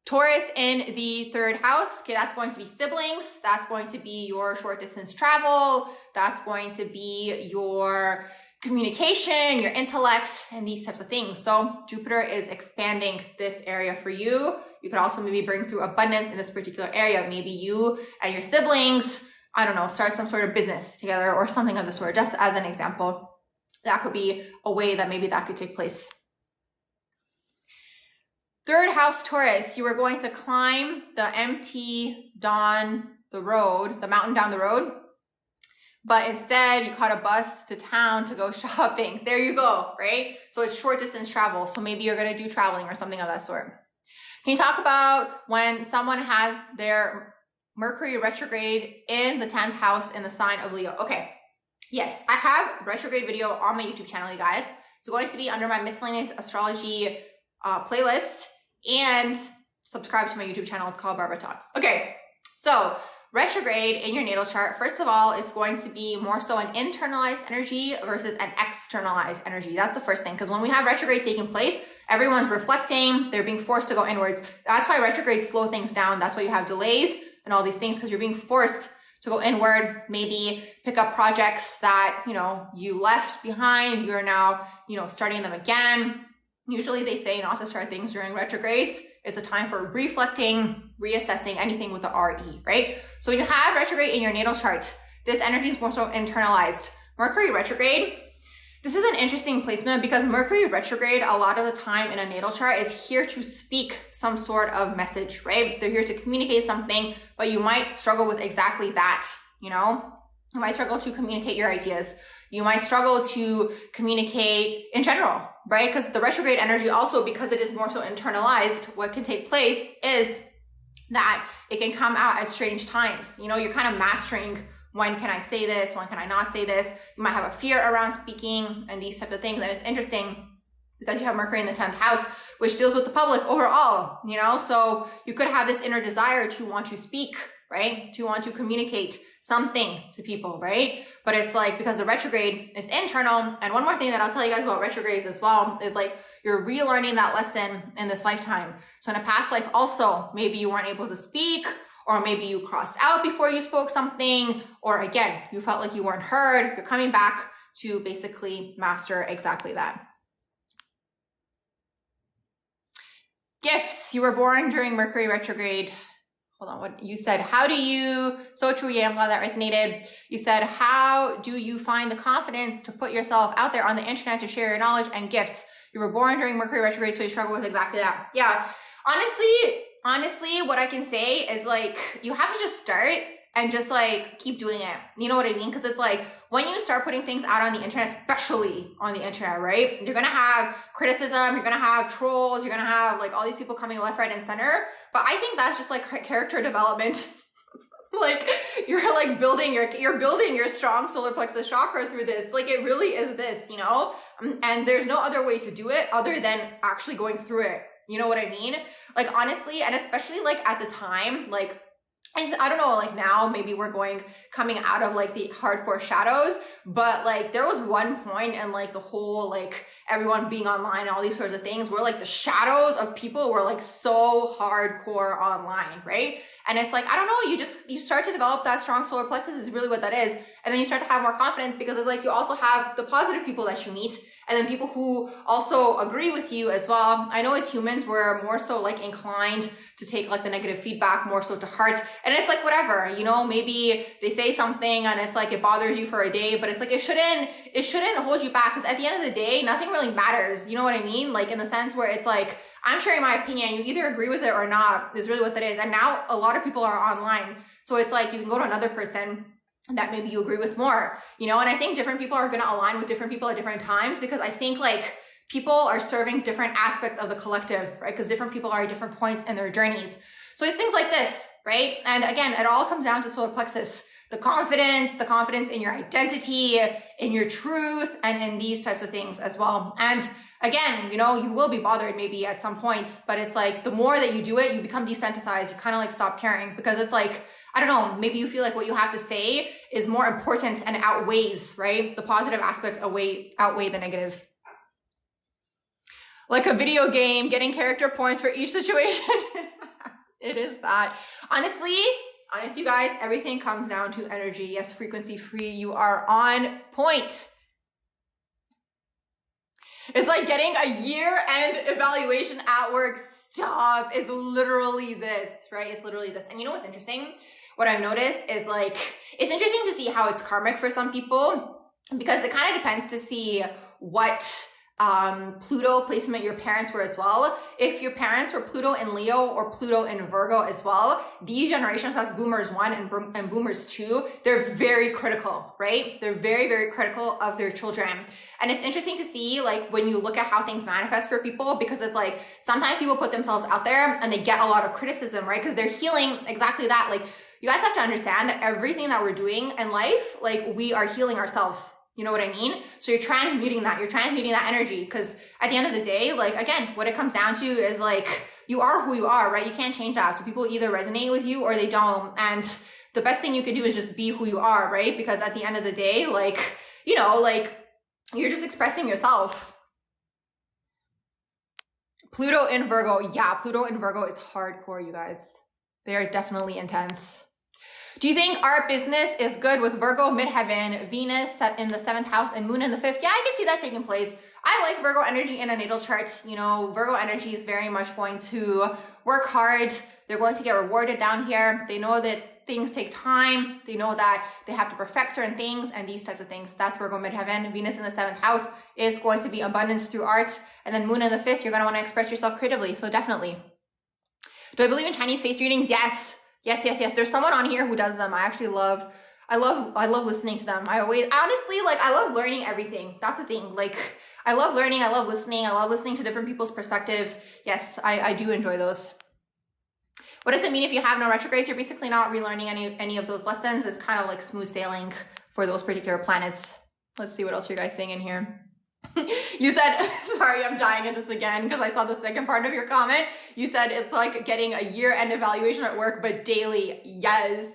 Taurus in the 3rd house, okay, that's going to be siblings. That's going to be your short distance travel. That's going to be your communication, your intellect, and these types of things. So Jupiter is expanding this area for you. You could also maybe bring through abundance in this particular area. Maybe you and your siblings, start some sort of business together or something of the sort, just as an example. That could be a way that maybe that could take place. 3rd house Taurus, you are going to climb the mountain down the road, but instead you caught a bus to town to go shopping. There you go, right? So it's short distance travel. So maybe you're going to do traveling or something of that sort. Can you talk about when someone has their Mercury retrograde in the 10th house in the sign of Leo? Okay. Yes, I have retrograde video on my YouTube channel, you guys. It's going to be under my miscellaneous astrology playlist, and subscribe to my YouTube channel. It's called Barbara Talks. Okay, so retrograde in your natal chart, first of all, is going to be more so an internalized energy versus an externalized energy. That's the first thing, because when we have retrograde taking place, everyone's reflecting, they're being forced to go inwards. That's why retrogrades slow things down. That's why you have delays and all these things, because you're being forced to go inward, maybe pick up projects that, you left behind. You're now, starting them again. Usually they say not to start things during retrogrades. It's a time for reflecting, reassessing, anything with the RE, right? So when you have retrograde in your natal chart, this energy is more so internalized. Mercury retrograde, this is an interesting placement because Mercury retrograde a lot of the time in a natal chart is here to speak some sort of message, right? They're here to communicate something, but you might struggle with exactly that, You might struggle to communicate your ideas. You might struggle to communicate in general, right? Because the retrograde energy also, because it is more so internalized, what can take place is that it can come out at strange times. You're kind of mastering, when can I say this? When can I not say this? You might have a fear around speaking and these types of things. And it's interesting because you have Mercury in the 10th house, which deals with the public overall, so you could have this inner desire to want to speak, right? To want to communicate something to people, right? But it's like, because the retrograde is internal. And one more thing that I'll tell you guys about retrogrades as well is like, you're relearning that lesson in this lifetime. So in a past life also, maybe you weren't able to speak, or maybe you crossed out before you spoke something, or again, you felt like you weren't heard. You're coming back to basically master exactly that. Gifts. You were born during Mercury retrograde. Hold on, what you said, so true, yeah, I'm glad that resonated. You said, how do you find the confidence to put yourself out there on the internet to share your knowledge and gifts? You were born during Mercury retrograde, so you struggle with exactly that. Yeah, honestly, what I can say is like, you have to just start and just like keep doing it. You know what I mean? Because it's like when you start putting things out on the internet, especially on the internet, right? You're gonna have criticism, you're gonna have trolls, you're gonna have like all these people coming left, right, and center. But I think that's just like character development. Like you're like building your strong solar plexus chakra through this. Like it really is this, you know? And there's no other way to do it other than actually going through it. You know what I mean? Like honestly, and especially like at the time, like I don't know, like now maybe we're coming out of like the hardcore shadows, but like there was one point and like the whole like everyone being online and all these sorts of things where like the shadows of people were like so hardcore online, right? And it's like, I don't know, you start to develop that strong solar plexus is really what that is. And then you start to have more confidence because it's like you also have the positive people that you meet and then people who also agree with you as well. I know as humans, we're more so like inclined to take like the negative feedback more so to heart. And it's like, whatever, you know, maybe they say something and it's like, it bothers you for a day, but it's like, it shouldn't hold you back. Cause at the end of the day, nothing really matters. You know what I mean? Like in the sense where it's like, I'm sharing my opinion. You either agree with it or not is really what that is. And now a lot of people are online. So it's like, you can go to another person that maybe you agree with more, you know? And I think different people are going to align with different people at different times because I think like people are serving different aspects of the collective, right? Because different people are at different points in their journeys. So it's things like this, right? And again, it all comes down to solar plexus, the confidence in your identity, in your truth, and in these types of things as well. And again, you know, you will be bothered maybe at some point, but it's like the more that you do it, you become desensitized. You kind of like stop caring because it's like, I don't know, maybe you feel like what you have to say is more important and outweighs, right? The positive aspects outweigh the negative. Like a video game, getting character points for each situation. It is that. Honestly, you guys, everything comes down to energy. Yes, frequency free. You are on point. It's like getting a year-end evaluation at work. Stop. It's literally this, right? It's literally this. And you know what's interesting? What I've noticed is like, it's interesting to see how it's karmic for some people because it kind of depends to see what Pluto placement your parents were as well. If your parents were Pluto in Leo or Pluto in Virgo as well, these generations, that's boomers 1 and boomers 2, they're very critical, right? They're very, very critical of their children. And it's interesting to see like when you look at how things manifest for people, because it's like sometimes people put themselves out there and they get a lot of criticism, right? Because they're healing exactly that. Like you guys have to understand that everything that we're doing in life, like we are healing ourselves. You know what I mean? So you're transmuting that energy. Because at the end of the day, like, again, what it comes down to is like, you are who you are, right? You can't change that. So people either resonate with you or they don't. And the best thing you can do is just be who you are, right? Because at the end of the day, like, you know, like you're just expressing yourself. Pluto in Virgo. Yeah, Pluto in Virgo is hardcore, you guys. They are definitely intense. Do you think our business is good with Virgo midheaven, Venus in the 7th house and Moon in the 5th? Yeah, I can see that taking place. I like Virgo energy in a natal chart. You know, Virgo energy is very much going to work hard. They're going to get rewarded down here. They know that things take time. They know that they have to perfect certain things and these types of things. That's Virgo midheaven. Venus in the 7th house is going to be abundance through art. And then Moon in the 5th, you're going to want to express yourself creatively. So definitely. Do I believe in Chinese face readings? Yes. Yes. There's someone on here who does them. I love listening to them. I love learning everything. That's the thing. Like, I love learning. I love listening to different people's perspectives. Yes, I do enjoy those. What does it mean if you have no retrogrades? You're basically not relearning any of those lessons. It's kind of like smooth sailing for those particular planets. Let's see what else you guys saying in here. You said, sorry, I'm dying in this again because I saw the second part of your comment. You said it's like getting a year-end evaluation at work, but daily. Yes.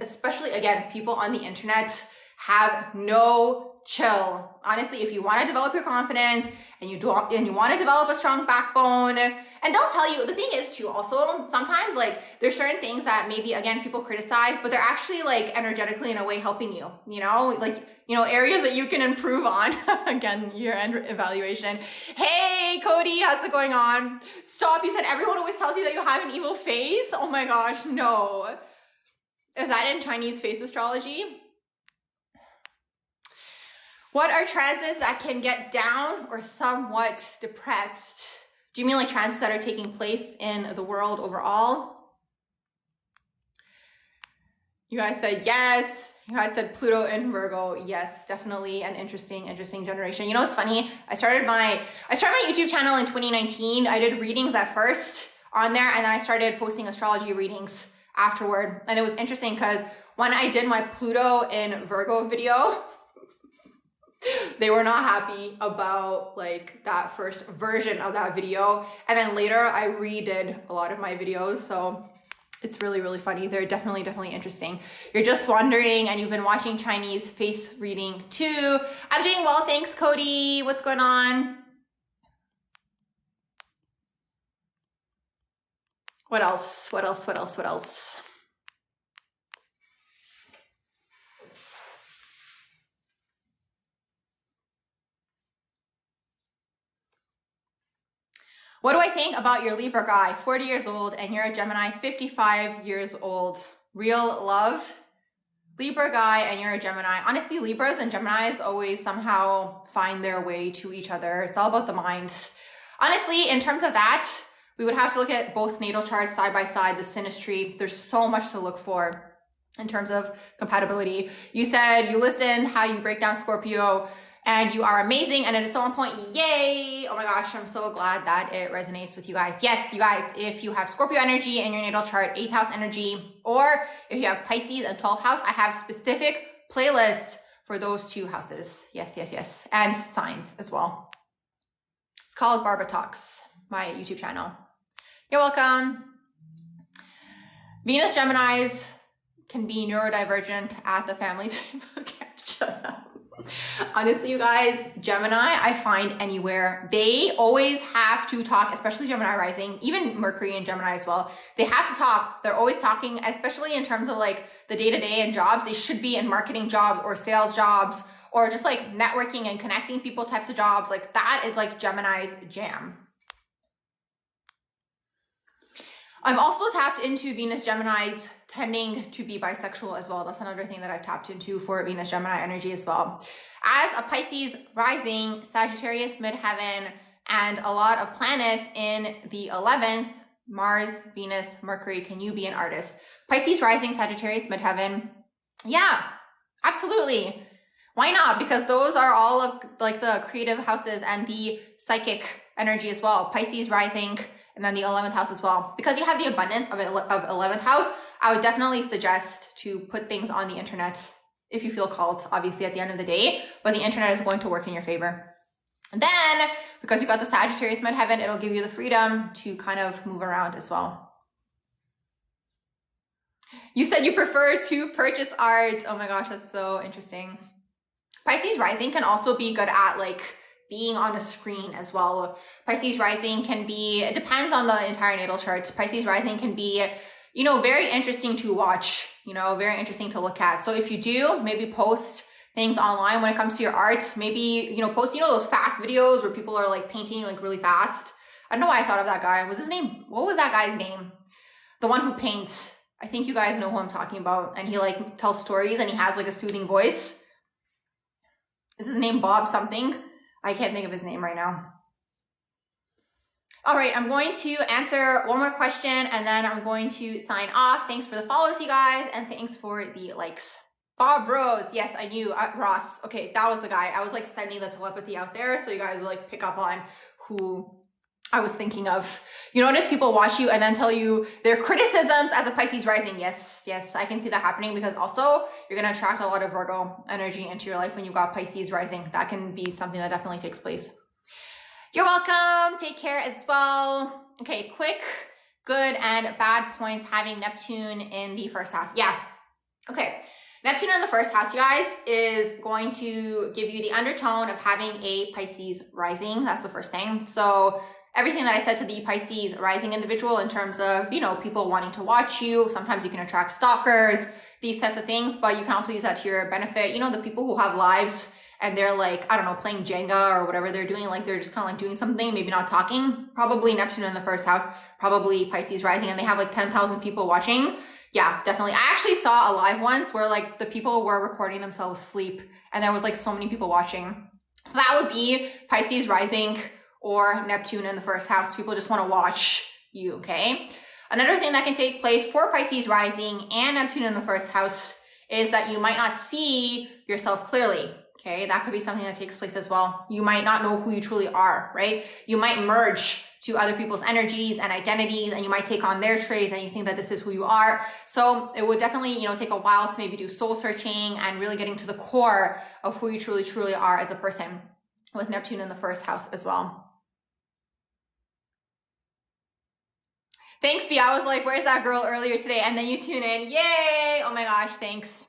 Especially, again, people on the internet have no chill. Honestly, if you want to develop your confidence and you want to develop a strong backbone, and they'll tell you, the thing is too, also, sometimes like there's certain things that maybe, again, people criticize, but they're actually like energetically in a way helping you, you know, like, you know, areas that you can improve on. Again, year-end evaluation. Hey, Cody, how's it going on? Stop. You said everyone always tells you that you have an evil face. Oh my gosh, no. Is that in Chinese face astrology? What are transits that can get down or somewhat depressed? Do you mean like transits that are taking place in the world overall? You guys said yes. You guys said Pluto in Virgo. Yes, definitely an interesting generation. You know, it's funny. I started my YouTube channel in 2019. I did readings at first on there, and then I started posting astrology readings afterward. And it was interesting because when I did my Pluto in Virgo video, they were not happy about like that first version of that video. And then later I redid a lot of my videos. So it's really, really funny. They're definitely interesting. You're just wondering and you've been watching Chinese face reading too. I'm doing well. Thanks, Cody. What's going on? What else? What else? What else? What else? What do I think about your Libra guy, 40 years old, and you're a Gemini, 55 years old? Real love? Libra guy and you're a Gemini. Honestly, Libras and Geminis always somehow find their way to each other. It's all about the mind. Honestly, in terms of that, we would have to look at both natal charts side by side, the synastry. There's so much to look for in terms of compatibility. You said you listened how you break down Scorpio, and you are amazing, and it is so on point. Yay! Oh my gosh, I'm so glad that it resonates with you guys. Yes, you guys, if you have Scorpio energy in your natal chart, 8th house energy, or if you have Pisces and 12th house, I have specific playlists for those two houses. Yes, and signs as well. It's called Barbara Talks, my YouTube channel. You're welcome. Venus Geminis can be neurodivergent at the family type. Okay, shut up. Honestly, you guys, Gemini, I find anywhere, they always have to talk, especially Gemini rising, even Mercury and Gemini as well. They have to talk. They're always talking, especially in terms of like the day-to-day and jobs. They should be in marketing jobs or sales jobs or just like networking and connecting people types of jobs. Like that is like Gemini's jam. I've also tapped into Venus Geminis tending to be bisexual as well. That's another thing that I've tapped into for Venus Gemini energy as well. As a Pisces rising, Sagittarius midheaven, and a lot of planets in the 11th, Mars, Venus, Mercury, can you be an artist? Pisces rising, Sagittarius midheaven. Yeah, absolutely. Why not? Because those are all of like the creative houses and the psychic energy as well. Pisces rising, and then the 11th house as well. Because you have the abundance of 11th house, I would definitely suggest to put things on the internet if you feel called, obviously at the end of the day, but the internet is going to work in your favor. And then, because you've got the Sagittarius midheaven, it'll give you the freedom to kind of move around as well. You said you prefer to purchase art. Oh my gosh, that's so interesting. Pisces rising can also be good at like being on a screen as well. Pisces rising can be, it depends on the entire natal charts. Pisces rising can be, you know, very interesting to watch, you know, very interesting to look at. So if you do, maybe post things online when it comes to your art, maybe, you know, post, you know, those fast videos where people are like painting like really fast. I don't know why I thought of that guy. Was his name, what was that guy's name? The one who paints. I think you guys know who I'm talking about. And he like tells stories and he has like a soothing voice. Is his name Bob something? I can't think of his name right now. All right, I'm going to answer one more question and then I'm going to sign off. Thanks for the follows, you guys, and thanks for the likes. Bob Rose, yes, I knew. Ross, okay, that was the guy. I was like sending the telepathy out there so you guys would like pick up on who I was thinking of. You notice people watch you and then tell you their criticisms as a Pisces rising. Yes, I can see that happening because also you're going to attract a lot of Virgo energy into your life when you've got Pisces rising. That can be something that definitely takes place. You're welcome. Take care as well. Okay, quick, good, and bad points having Neptune in the first house. Yeah. Okay. Neptune in the first house, you guys, is going to give you the undertone of having a Pisces rising. That's the first thing. So everything that I said to the Pisces rising individual in terms of, you know, people wanting to watch you. Sometimes you can attract stalkers, these types of things, but you can also use that to your benefit. You know, the people who have lives and they're like, I don't know, playing Jenga or whatever they're doing, like they're just kind of like doing something, maybe not talking. Probably Neptune in the first house, probably Pisces rising, and they have like 10,000 people watching. Yeah, definitely. I actually saw a live once where like the people were recording themselves sleep and there was like so many people watching. So that would be Pisces rising or Neptune in the first house. People just want to watch you, okay? Another thing that can take place for Pisces rising and Neptune in the first house is that you might not see yourself clearly. Okay, that could be something that takes place as well. You might not know who you truly are, right? You might merge to other people's energies and identities, and you might take on their traits and you think that this is who you are. So it would definitely, take a while to maybe do soul searching and really getting to the core of who you truly are as a person with Neptune in the first house as well. Thanks, B. I was like, where's that girl earlier today? And then you tune in. Yay! Oh my gosh, thanks.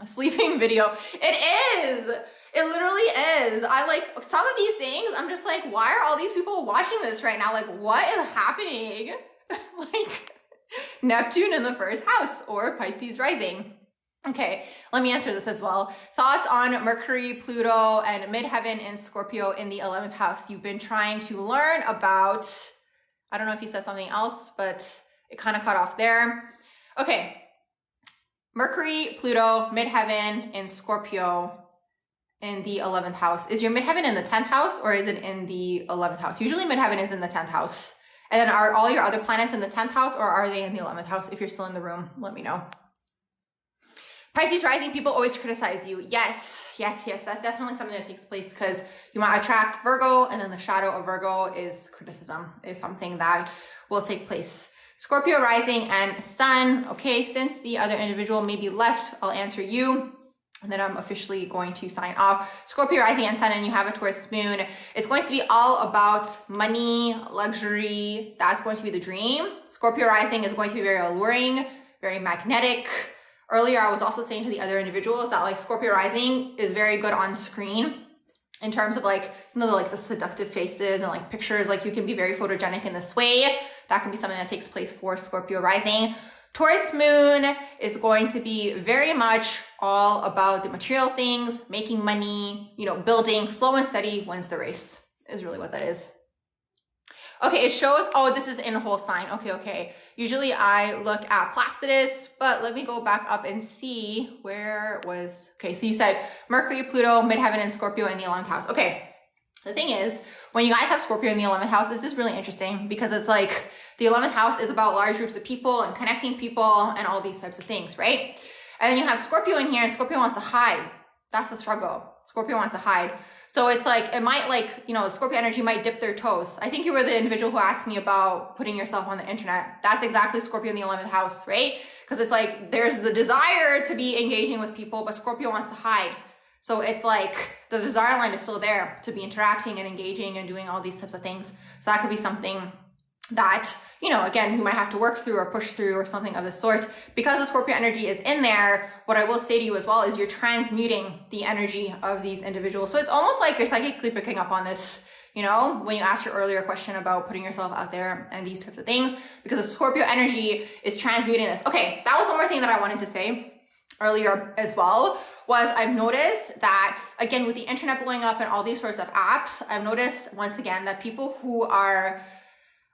A sleeping video. It is. It literally is. I like some of these things. I'm just like, why are all these people watching this right now? Like, what is happening? Like, Neptune in the first house or Pisces rising. Okay, let me answer this as well. Thoughts on Mercury, Pluto, and midheaven in Scorpio in the 11th house. You've been trying to learn about, I don't know if you said something else, but it kind of cut off there. Okay. Mercury, Pluto, midheaven in Scorpio in the 11th house. Is your midheaven in the 10th house or is it in the 11th house? Usually midheaven is in the 10th house. And then are all your other planets in the 10th house or are they in the 11th house? If you're still in the room, let me know. Pisces rising, people always criticize you. Yes. That's definitely something that takes place because you might attract Virgo, and then the shadow of Virgo is criticism, is something that will take place. Scorpio rising and sun. Okay, since the other individual may be left, I'll answer you. And then I'm officially going to sign off. Scorpio rising and sun, and you have a Taurus moon. It's going to be all about money, luxury. That's going to be the dream. Scorpio rising is going to be very alluring, very magnetic. Earlier, I was also saying to the other individuals that like Scorpio rising is very good on screen in terms of like, the seductive faces and like pictures. Like you can be very photogenic in this way. That could be something that takes place for Scorpio rising. Taurus moon is going to be very much all about the material things, making money, building. Slow and steady wins the race is really what that is. Okay, it shows, oh, this is in a whole sign. Okay. Usually I look at Placidus, but let me go back up and see where was, okay, so you said Mercury, Pluto, midheaven, and Scorpio in the 11th house. Okay, the thing is, when you guys have Scorpio in the 11th house, this is really interesting because it's like the 11th house is about large groups of people and connecting people and all these types of things, right? And then you have Scorpio in here and Scorpio wants to hide. That's the struggle. Scorpio wants to hide. So it's like, it might Scorpio energy might dip their toes. I think you were the individual who asked me about putting yourself on the internet. That's exactly Scorpio in the 11th house, right? Because it's like, there's the desire to be engaging with people, but Scorpio wants to hide. So it's like the desire line is still there to be interacting and engaging and doing all these types of things. So that could be something that, again, you might have to work through or push through or something of the sort. Because the Scorpio energy is in there, what I will say to you as well is you're transmuting the energy of these individuals. So it's almost like you're psychically picking up on this, when you asked your earlier question about putting yourself out there and these types of things, because the Scorpio energy is transmuting this. Okay, that was one more thing that I wanted to say earlier as well, was I've noticed that, again, with the internet blowing up and all these sorts of apps, I've noticed once again that people who are,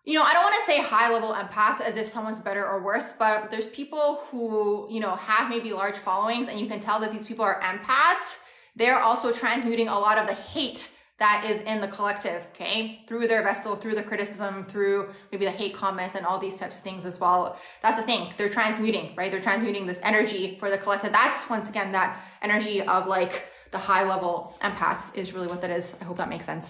I don't want to say high level empaths as if someone's better or worse, but there's people who, have maybe large followings and you can tell that these people are empaths. They're also transmuting a lot of the hate that is in the collective, okay? Through their vessel, through the criticism, through maybe the hate comments and all these types of things as well. That's the thing, they're transmuting, right? They're transmuting this energy for the collective. That's, once again, that energy of like the high level empath is really what that is. I hope that makes sense.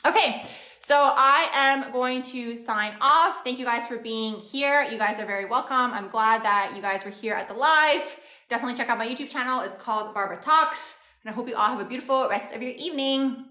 Okay, so I am going to sign off. Thank you guys for being here. You guys are very welcome. I'm glad that you guys were here at the live. Definitely check out my YouTube channel. It's called Barbara Talks. And I hope you all have a beautiful rest of your evening.